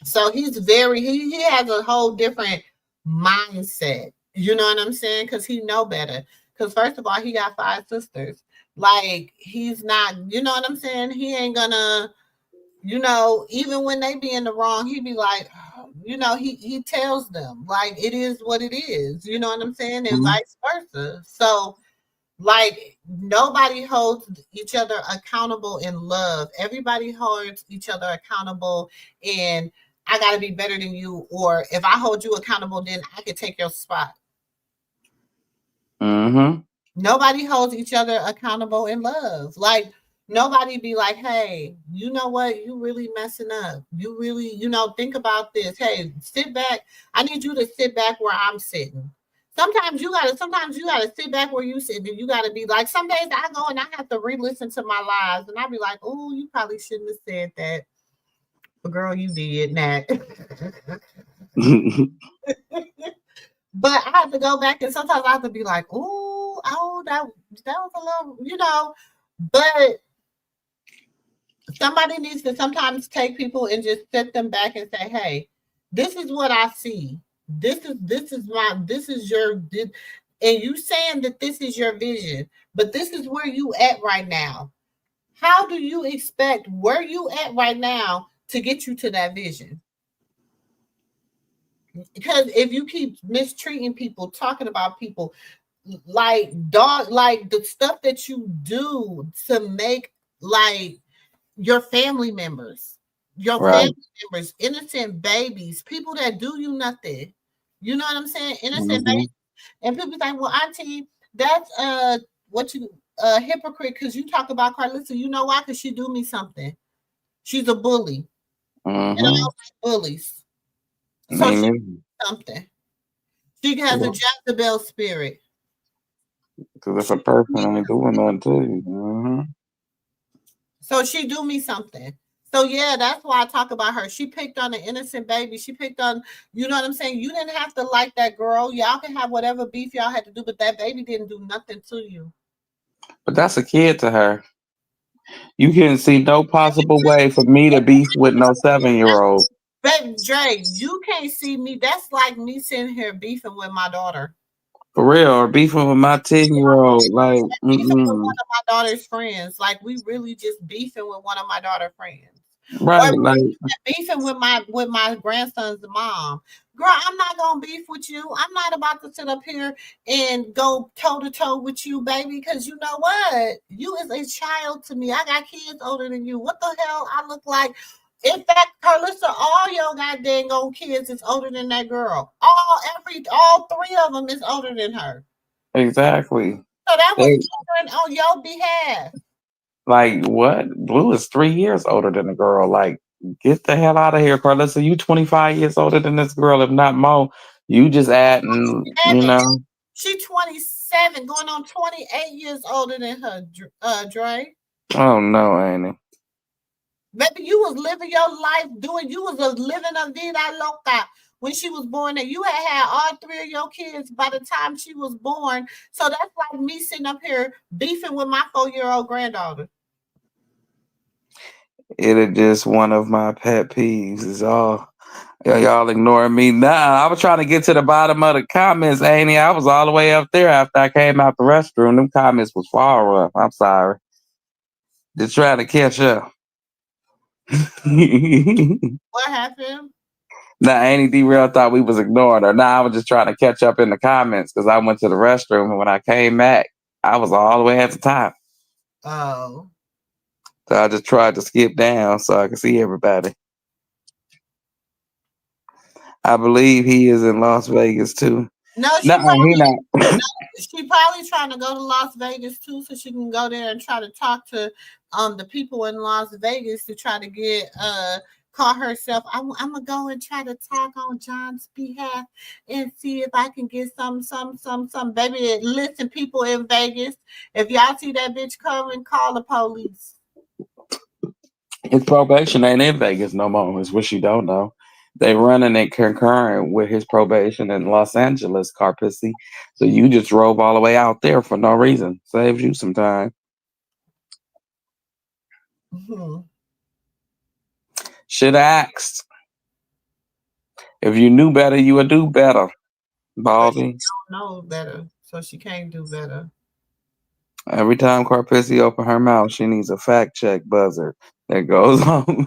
So he's he has a whole different mindset. You know what I'm saying? Because he know better. Because first of all, he got 5 sisters. Like he's not, you know what I'm saying? He ain't gonna, even when they be in the wrong, he be like, he tells them like it is what it is. You know what I'm saying? And vice versa. So like nobody holds each other accountable in love. Everybody holds each other accountable in I gotta be better than you, or if I hold you accountable, then I can take your spot. Mm-hmm. Nobody holds each other accountable in love. Like nobody be like, hey, you know what? You really messing up. You really, think about this. Hey, sit back. I need you to sit back where I'm sitting. Sometimes you gotta sit back where you sit, and you gotta be like, some days I go and I have to re-listen to my lives and I be like, oh, you probably shouldn't have said that. But girl, you did that. But I have to go back and sometimes I have to be like, oh, that was a little, but somebody needs to sometimes take people and just set them back and say, hey, this is what I see. This is your, and you saying that this is your vision, but this is where you at right now. How do you expect where you at right now to get you to that vision? Because if you keep mistreating people, talking about people, like the stuff that you do to make like your family members, Right. innocent babies, people that do you nothing. You know what I'm saying? Innocent Mm-hmm. babies. And people think, well, Auntie, that's what you hypocrite because you talk about Carlissa. You know why? Because she do me something. She's a bully. And I don't Mm-hmm. like bullies. So Me she neither. something. She has a Jezebel spirit. Because if a person ain't doing nothing to you, mm-hmm. So she do me something. So yeah, that's why I talk about her. She picked on an innocent baby. She picked on, you know what I'm saying? You didn't have to like that girl. Y'all can have whatever beef y'all had to do, but that baby didn't do nothing to you. But that's a kid to her. You can see no possible way for me to beef with no 7-year-old. Baby Dre, you can't see me. That's like me sitting here beefing with my daughter. For real, or beefing with my 10-year-old. Like, Beefing with mm-mm. one of my daughter's friends. Like we really just beefing with one of my daughter's friends. Right, Or like beefing with my grandson's mom. Girl, I'm not gonna beef with you. I'm not about to sit up here and go toe to toe with you, baby. Because you know what? You is a child to me. I got kids older than you. What the hell I look like? In fact, Carlissa, all your goddamn old kids is older than that girl. All three of them is older than her. exactly. So that was They ignorant on your behalf. like what? Blue is 3 years older than the girl. Like, get the hell out of here, Carlissa. You 25 years older than this girl, if not more. You just adding, you Seven. know. She 27, going on 28 years older than her, Dre. Oh no, ain't it? Baby, you was living your life you was a living a vida loca when she was born. And you had all three of your kids by the time she was born. So that's like me sitting up here beefing with my 4-year-old granddaughter. It is just one of my pet peeves. Is all. Y'all ignoring me. Nah, I was trying to get to the bottom of the comments, Amy. I was all the way up there after I came out the restroom. Them comments was far up. I'm sorry. Just trying to catch up. What happened? Nah, Annie D real thought we was ignoring her. Nah, I was just trying to catch up in the comments because I went to the restroom and when I came back, I was all the way at the top. Oh. So I just tried to skip down so I could see everybody. I believe he is in Las Vegas too. No, No, he not. she probably trying to go to Las Vegas too, so she can go there and try to talk to the people in Las Vegas to try to get call herself. I'm gonna go and try to talk on John's behalf and see if I can get some baby. Listen, people in Vegas, if y'all see that bitch coming, call the police. His probation ain't in Vegas no more, is what you don't know. They running it concurrent with his probation in Los Angeles, Carpissy. So you just drove all the way out there for no reason. Saves you some time. Mm-hmm. Should have asked. If you knew better, you would do better, But she Baldy. don't know better, so she can't do better. Every time Carpissy open her mouth, she needs a fact check buzzer that goes on.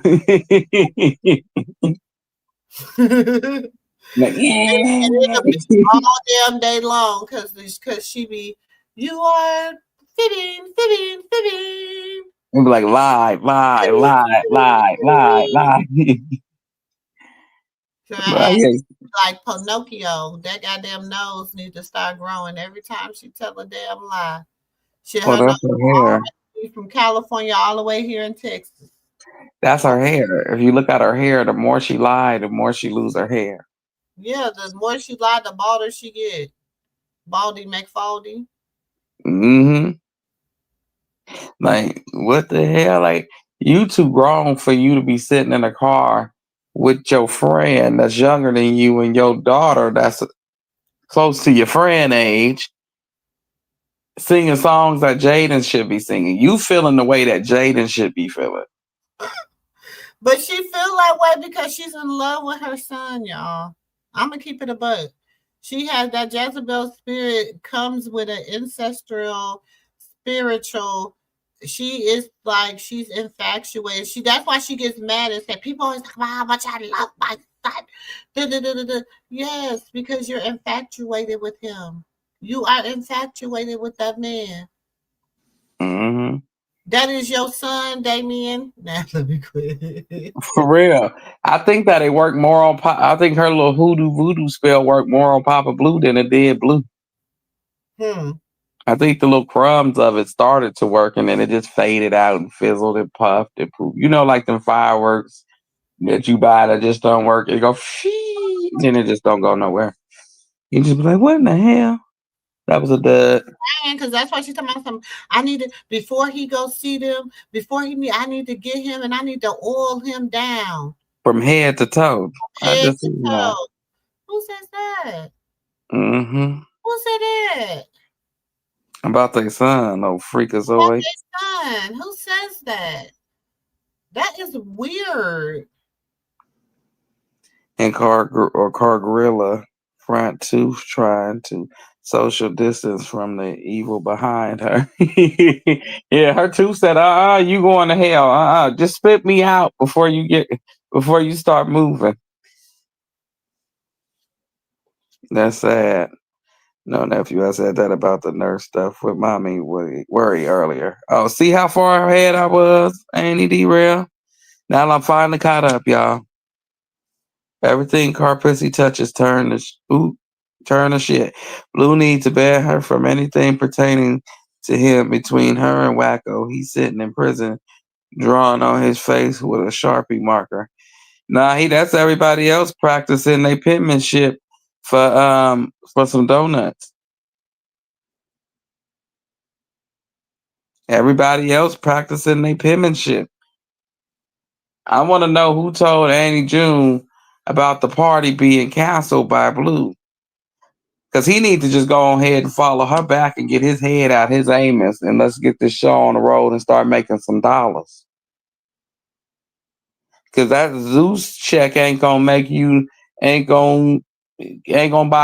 Like, And it'll be yeah. all damn day long because she be you are fitting, And be like, lie, lie, lie, lie, lie, fitting. lie. So But I yeah, act like Pinocchio. That goddamn nose need to start growing every time she tell a damn lie. Shit, well, her nose that's her hair. from California all the way here in Texas. That's her hair. If you look at her hair, the more she lied, the more she lose her hair. Yeah, the more she lied, the balder she get. Baldy McFaldy. Hmm. Like, what the hell? Like, you too grown for you to be sitting in a car with your friend that's younger than you and your daughter that's close to your friend age singing songs that Jaden should be singing. You feeling the way that Jaden should be feeling. But she feel that way because she's in love with her son, y'all. I'm gonna keep it a buck. She has that Jezebel spirit comes with an ancestral, spiritual. She is like she's infatuated. That's why she gets mad and said people always talk about how much I love my son. Da, da, da, da, da. Yes, because you're infatuated with him. You are infatuated with that man. Hmm. That is your son, Damien. Nah, let me quit. For real. I think that it worked more on I think her little hoodoo voodoo spell worked more on Papa Blue than it did Blue. Hmm. I think the little crumbs of it started to work and then it just faded out and fizzled and puffed and poofed. You know, like them fireworks that you buy that just don't work. It go shee, then it just don't go nowhere. You just be like, what in the hell? That was a dud. Because that's why she's talking about some. I need to before he goes see them. Before he meet, I need to get him and I need to oil him down From head to toe. I head just to you know. toe. Who says that? Mm-hmm. Who said that? About their son, no About freakazoid. their son. Who says that? That is weird. And Car Gorilla Front Tooth trying to social distance from the evil behind her. Yeah, her too said, you going to hell. Just spit me out before you start moving. That's sad. No, nephew, I said that about the nurse stuff with mommy worry earlier. Oh, see how far ahead I was, Annie derail? Now I'm finally caught up, y'all. Everything Car Pussy touches turn to shit. Blue needs to ban her from anything pertaining to him. Between her and Wacko, he's sitting in prison, drawing on his face with a Sharpie marker. Nah, that's everybody else practicing their penmanship for some donuts. Everybody else practicing their penmanship. I want to know who told Annie June about the party being canceled by Blue. Because he needs to just go ahead and follow her back and get his head out his Amos, and let's get this show on the road and start making some dollars. Because that Zeus check ain't gonna buy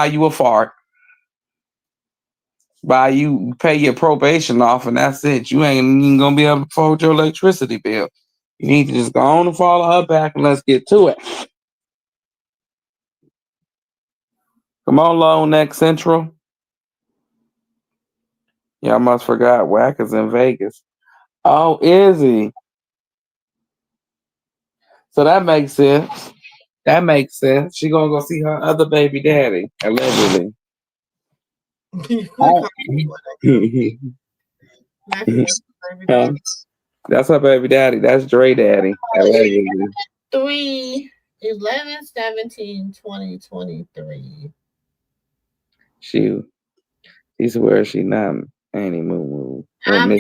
you a fart. Pay your probation off, and that's it. You ain't even gonna be able to afford your electricity bill. You need to just go on and follow her back, and let's get to it. Come on, Lone Neck Central. Y'all must forgot Wack is in Vegas. Oh, is he? So that makes sense. That makes sense. She gonna go see her other baby daddy, allegedly. Oh. That's her baby daddy. That's Dre daddy. Allegedly. 3/11/17/2023. She where she not any mumu. I'm not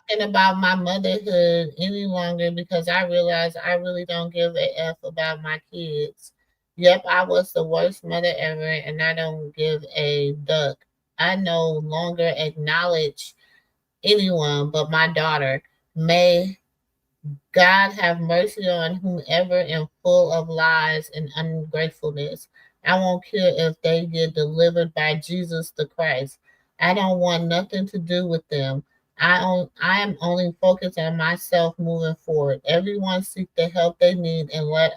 talking about my motherhood any longer because I realize I really don't give a F about my kids. Yep, I was the worst mother ever, and I don't give a duck. I no longer acknowledge anyone but my daughter. May God have mercy on whomever is full of lies and ungratefulness. I won't care if they get delivered by Jesus the Christ. I don't want nothing to do with them. I am only focused on myself moving forward. Everyone seek the help they need, and let's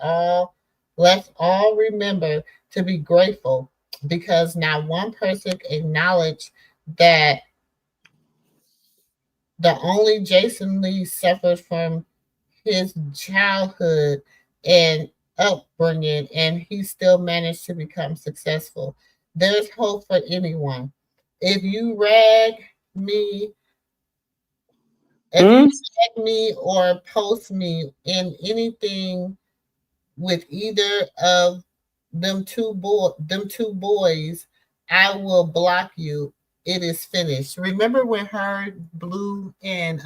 all remember to be grateful because not one person acknowledged that the only Jason Lee suffered from his childhood and upbringing, and he still managed to become successful. There's hope for anyone. If you rag me, or post me in anything with either of them two boys, I will block you. It is finished. Remember when her Blue and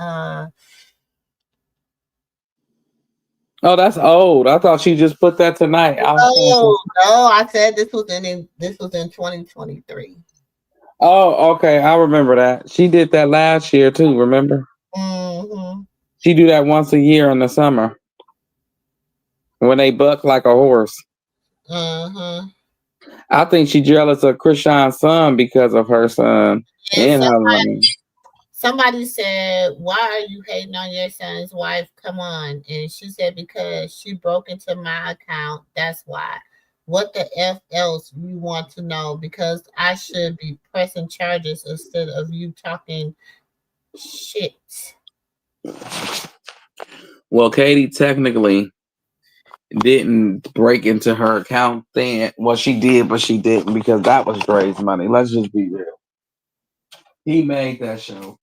Oh, that's old. I thought she just put that tonight. no, I said this was in 2023. Oh, okay. I remember that. She did that last year too, remember? Mm-hmm. She do that once a year in the summer. When they buck like a horse. Mm-hmm. I think she jealous of Chrisean's son because of her son and her money. Somebody said, "Why are you hating on your son's wife? Come on." And she said, "Because she broke into my account. That's why." What the F else you want to know? Because I should be pressing charges instead of you talking shit. Well, Katie technically didn't break into her account then. Well, she did, but she didn't because that was Dre's money. Let's just be real. He made that show.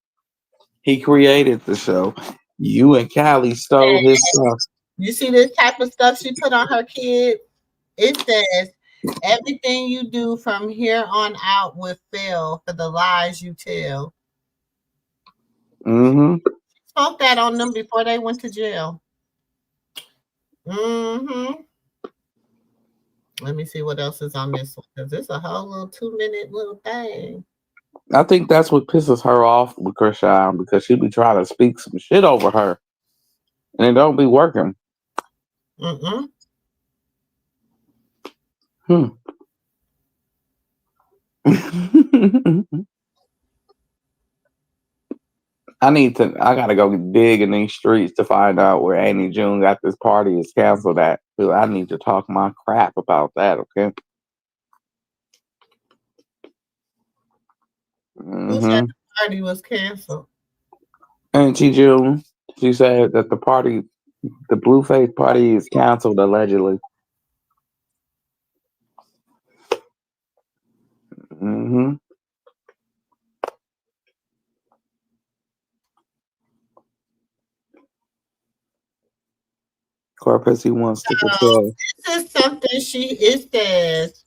He created the show. You and Callie stole his stuff. You see this type of stuff she put on her kid? It says, everything you do from here on out will fail for the lies you tell. Mm-hmm. Spoke that on them before they went to jail. Mm-hmm. Let me see what else is on this one because it's a whole little 2-minute little thing. I think that's what pisses her off with Chrisean because she be trying to speak some shit over her, and it don't be working. Mm-mm. Hmm. I gotta go dig in these streets to find out where Annie June got this party is canceled at. Dude, I need to talk my crap about that, okay? Who said Mm-hmm. the party was canceled? Auntie June, she said that the Blueface party is canceled allegedly. Mm-hmm. Corpusy wants to So control. this is something it says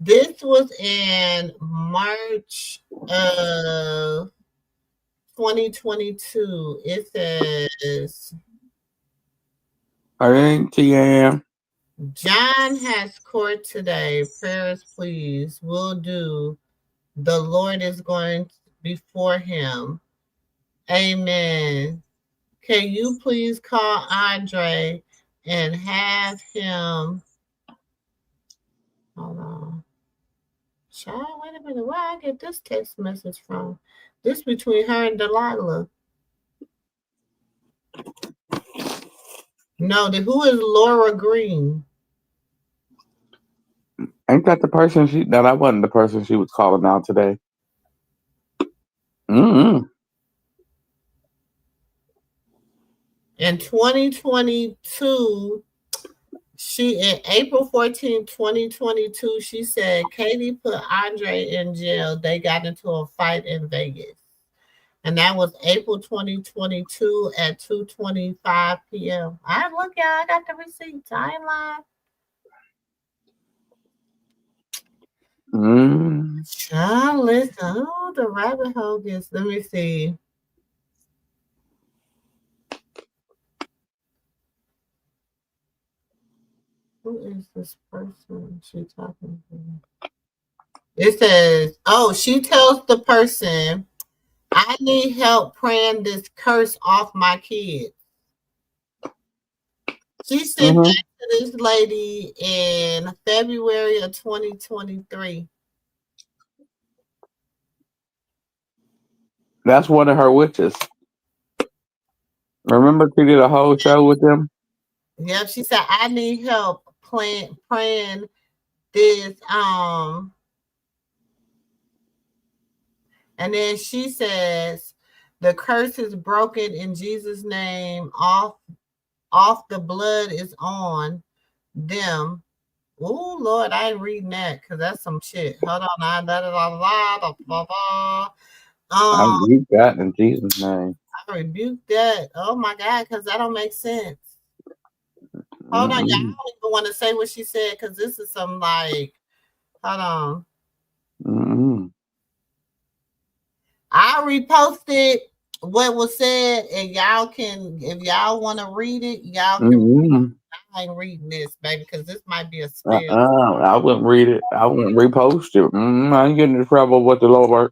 this was in March of 2022. It says I ain't TM. John has court today. Prayers, please. Will do. The Lord is going before him. Amen. Can you please call Andre and have him? Hold on. Child, wait a minute. Where I get this text message from? This between her and Delilah. No, who is Laura Green? Ain't that the person that wasn't the person she was calling out today. Mm-hmm. In 2022, in April 14, 2022, she said Katie put Andre in jail. They got into a fight in Vegas. And that was April 2022 at 2:25 p.m. I look, y'all, I got the receipts. I ain't lying. Child, listen. Oh, the rabbit hole gets. Let me see. Who is this person she talking to? It says, oh, she tells the person, I need help praying this curse off my kids. She sent Mm-hmm. that to this lady in February of 2023. That's one of her witches. Remember she did a whole show with them? Yep, she said, I need help praying this. And then she says, the curse is broken in Jesus' name. Off the blood is on them. Oh Lord, I ain't reading that because that's some shit. Hold on, I rebuke that in Jesus' name. I rebuke that. Oh my God, because that don't make sense. Hold on, y'all. I Mm-mm. don't even want to say what she said because this is some like, hold on. Mm-mm. I reposted what was said, and y'all can, if y'all want to read it, y'all can. Mm-mm. I ain't reading this, baby, because this might be a spell. I wouldn't read it. I wouldn't repost it. I ain't getting in trouble with the Lord.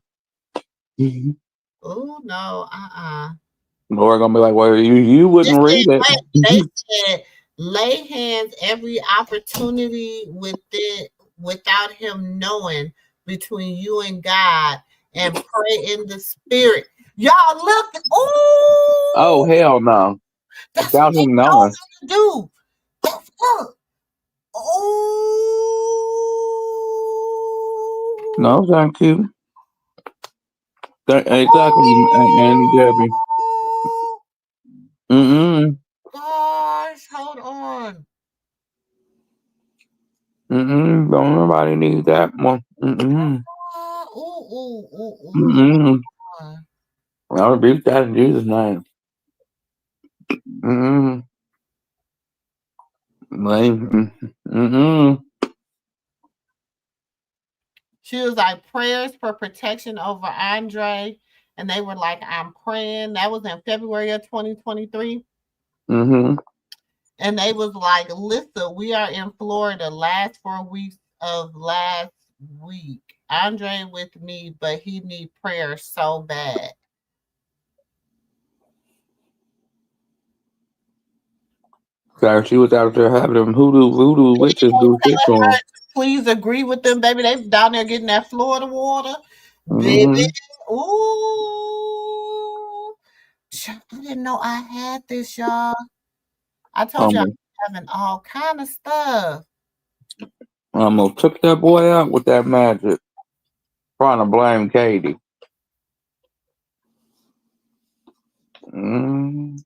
Oh no, Lord gonna be like, well, you wouldn't read it. They said, lay hands every opportunity without him knowing between you and God and pray in the spirit. Y'all look, Oh oh, hell no! that's what Without they him told knowing. them to do. That's good. Oh, No, thank you. Exactly, Andy Debbie. oh, Mm-mm. gosh, hold on. Mm-mm. Don't nobody need that one. Mm-mm. Ooh. Mm-mm. I rebuke that in Jesus' name. Mm-mm. Mm-mm. She was like, prayers for protection over Andre. And they were like, I'm praying. That was in February of 2023. Mm-hmm. And they was like, listen, we are in Florida last 4 weeks of last week. Andre with me, but he need prayer so bad. So she was out there having them voodoo witches do shit to him. Please agree with them, baby. They down there getting that Florida water, baby. Mm-hmm. Ooh, I didn't know I had this, y'all. I told you I'm Um, having all kind of stuff. almost took that boy out with that magic. Trying to blame Katie. Mm.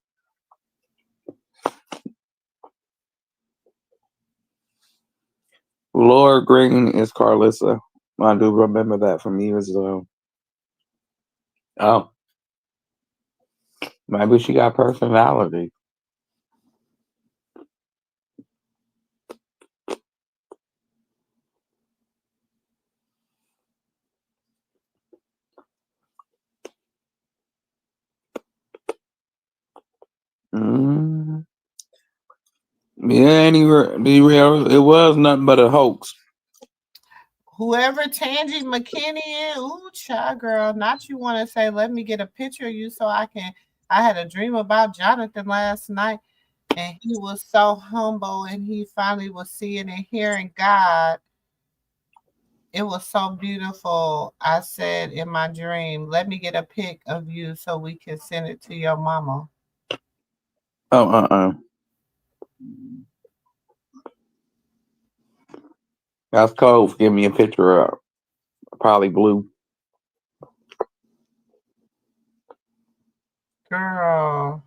Laura Green is Carlissa. I do remember that from years ago. Oh, maybe she got personality. Mm. Yeah, be real. It was nothing but a hoax. Whoever Tangy McKinney is, ooh, child girl, not you want to say, let me get a picture of you so I can. I had a dream about Jonathan last night, and he was so humble, and he finally was seeing and hearing God. It was so beautiful. I said in my dream, let me get a pic of you so we can send it to your mama. Oh, That's cold. Give me a picture of probably blue. Girl,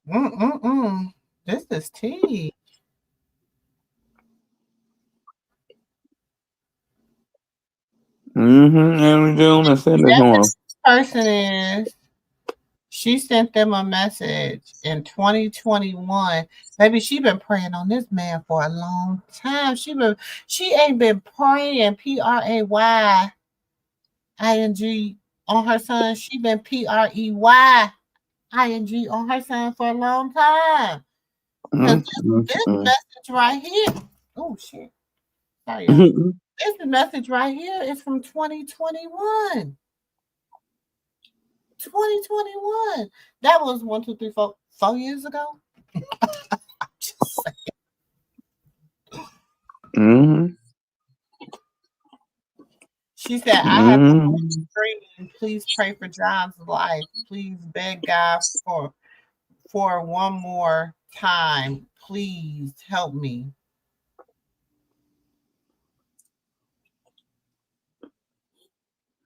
mm-mm-mm. This is tea. Mm-hmm. And we doing and send it to him. Person is she sent them a message in 2021. Baby, she been praying on this man for a long time. She ain't been praying PRAYING on her son. She been PREYING on her son for a long time. Cause this Mm-hmm. message right here. Oh shit. Sorry, y'all. This message right here is from 2021. 2021. That was 4 years ago. Just Mm-hmm. She said, I have Mm-hmm. dream. Please pray for John's life. Please beg God for one more time. Please help me.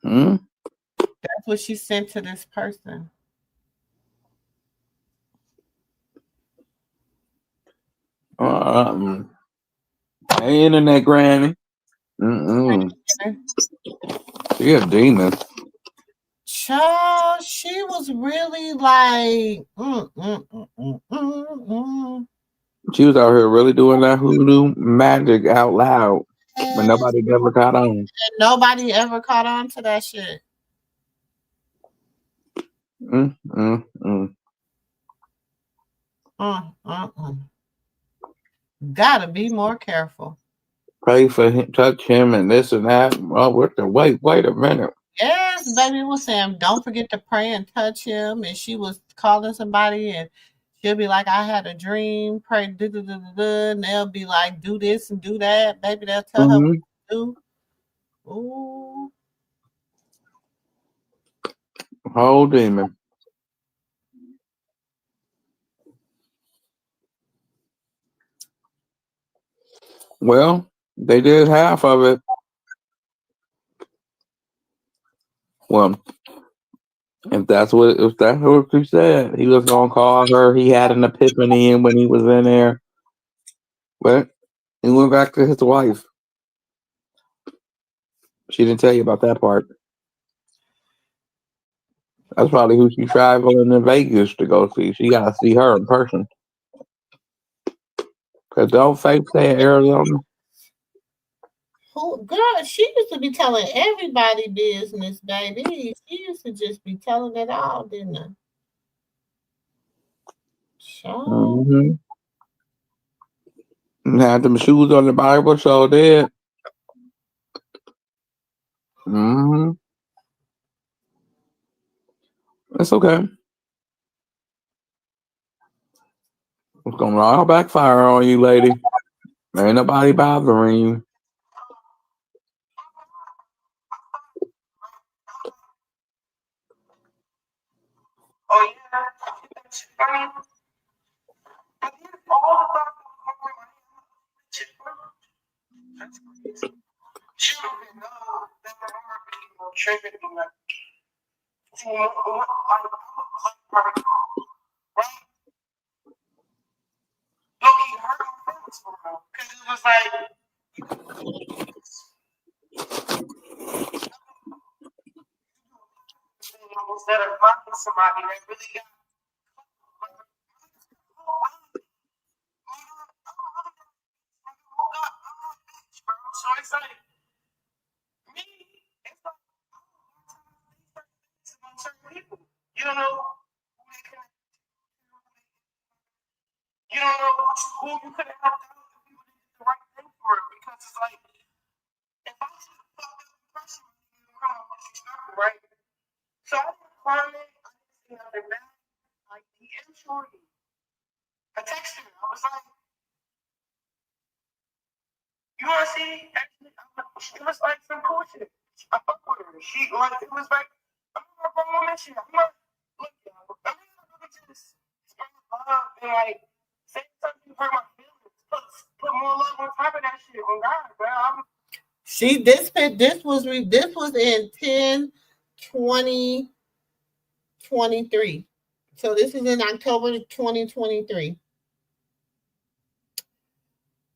Mm-hmm. That's what she sent to this person. Um, hey, internet granny. Mm-mm. She a demon. Child, she was really like, mm. She was out here really doing that hoodoo magic out loud, but Yes. nobody ever caught on. And nobody ever caught on to that shit. Mm. Mm. Gotta be more careful. Pray for him, touch him, and this and that. Oh, what the wait a minute. Yes, baby was saying, don't forget to pray and touch him. And she was calling somebody, and she'll be like, I had a dream, pray, and they'll be like, do this and do that. Baby, they'll tell her what Mm-hmm. to do. Ooh, Whole demon. Well, they did half of it. Well, if that's what she said, he was gonna call her. He had an epiphany when he was in there, but he went back to his wife. She didn't tell you about that part. That's probably who she's traveling to Vegas to go see. She gotta see her in person. Cause don't fake stay in Arizona. who, girl, she used to be telling everybody business, baby. She used to just be telling it all, didn't I? So, Mm-hmm. Had them shoes on the Bible, so did. Mm-hmm. It's okay. It's gonna all backfire on you, lady. Ain't nobody bothering you. Oh yeah, that's funny. But then all the thoughts over my head. That's crazy. She don't even know that the more people triggered me like, see, what right? Look, he hurt my feelings for real. Because it was like, instead of fucking somebody that really got so it's like me, it's like about certain people. You don't know who they can, you don't know who you could have helped out if you did the right thing for it. Because it's like if I should have fucked up the person, you come on disrespectful, right? So I didn't find it, I didn't see nothing bad. Like the shorty. I texted her. I was like, you wanna see? Actually, it was like some cool shit. I fuck with her. She like it was like I'm not gonna woman shit. I'm not look, y'all. I'm not gonna just spread love and like say something hurt my feelings. Put more love on top of that shit. On God, bro. This was in 10/20/23. So this is in October 2023.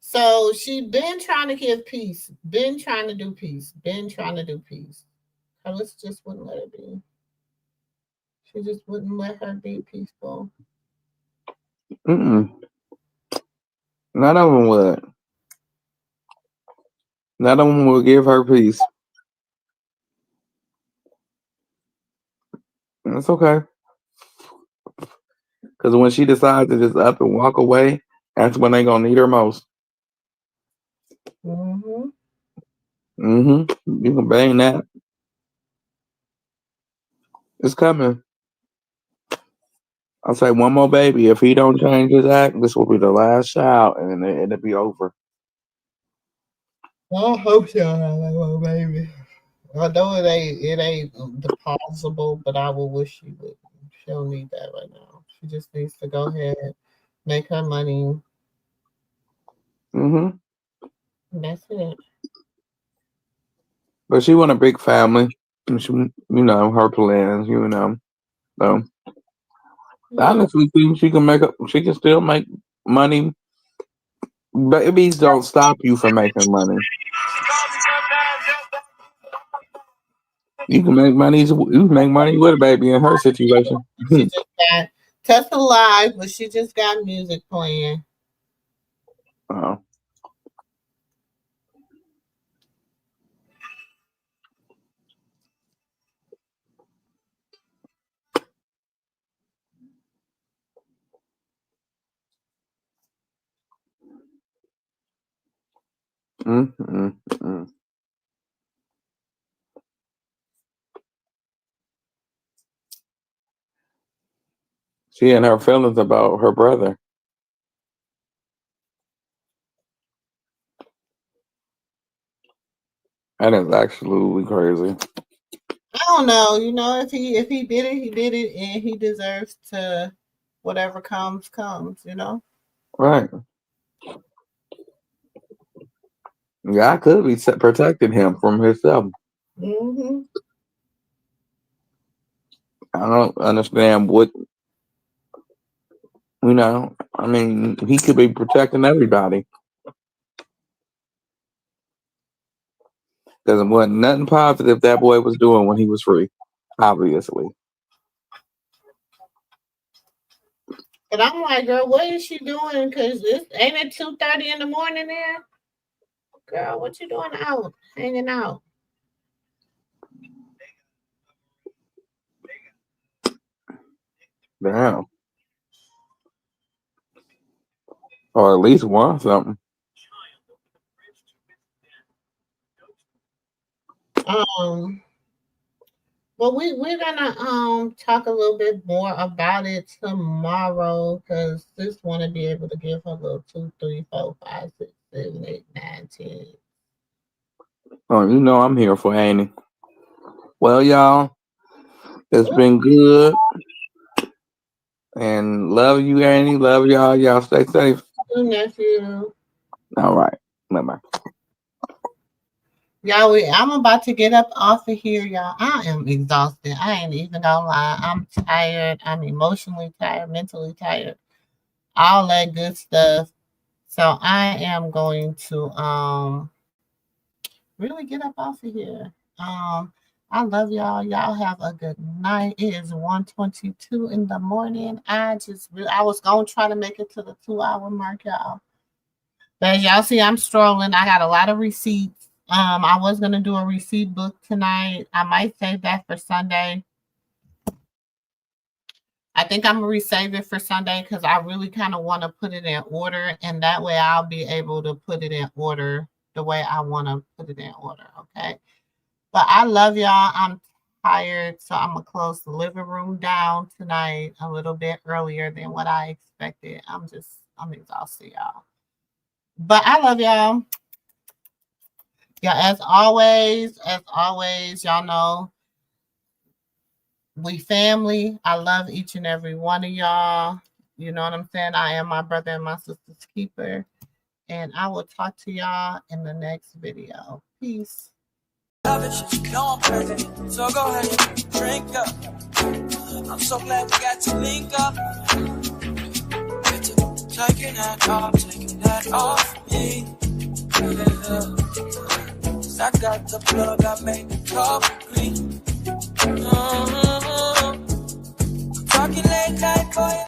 So she been trying to give peace, been trying to do peace, been trying to do peace. Carlos just wouldn't let her be. She just wouldn't let her be peaceful. Mm-mm. None of them would. None of them will give her peace. It's okay. Because when she decides to just up and walk away, that's when they gonna need her most. Mm-hmm. You can bang that. It's coming. I'll say one more baby. If he don't change his act, this will be the last child, and then it'll be over. I hope she'll have that one baby. I know it ain't possible, but I will wish she would. She don't need that right now. She just needs to go ahead, make her money. hmm That's it. But she want a big family. And she, her plans. So I Yeah. honestly think she can make up. She can still make money. Babies don't stop you from making money. You can make money. You can make money with a baby in her situation. She just got Tesla Live, but she just got music playing. uh, mm, mm, mm. She and her feelings about her brother. That is absolutely crazy. I don't know. If he did it, he did it, and he deserves to. Whatever comes. Right. God could be protecting him from himself. Hmm. I don't understand what. I mean, he could be protecting everybody. Because it wasn't nothing positive that boy was doing when he was free. Obviously. But I'm like, girl, what is she doing? Because ain't it 2:30 in the morning there? Girl, what you doing out, hanging out? Damn. Or at least want something. Um, well, we're gonna talk a little bit more about it tomorrow because just want to be able to give her a little 2, 3, 4, 5, 6, 7, 8, 9, 10. Oh, you know I'm here for Annie. Well, y'all, it's been good. And love you, Annie. Love y'all. Y'all stay safe. Nephew. All right. Bye-bye. Y'all, I'm about to get up off of here, y'all. I am exhausted. I ain't even gonna lie. I'm tired. I'm emotionally tired, mentally tired, all that good stuff. So I am going to really get up off of here. I love y'all. Y'all have a good night. It is 1:22 in the morning. I was gonna try to make it to the 2-hour mark, y'all. But as y'all see, I'm strolling. I got a lot of receipts. I was gonna do a receipt book tonight. I might save that for Sunday. I think I'm gonna resave it for Sunday because I really kind of want to put it in order, and that way I'll be able to put it in order the way I want to put it in order. Okay. But I love y'all. I'm tired, so I'm gonna close the living room down tonight a little bit earlier than what I expected. I'm exhausted, y'all. But I love y'all. Yeah, as always, y'all know we family. I love each and every one of y'all. You know what I'm saying? I am my brother and my sister's keeper. And I will talk to y'all in the next video. Peace. So go ahead and drink up. I'm so glad we got to link up. Taking that off me. I got the plug, I made the coffee green. Talking late night for you.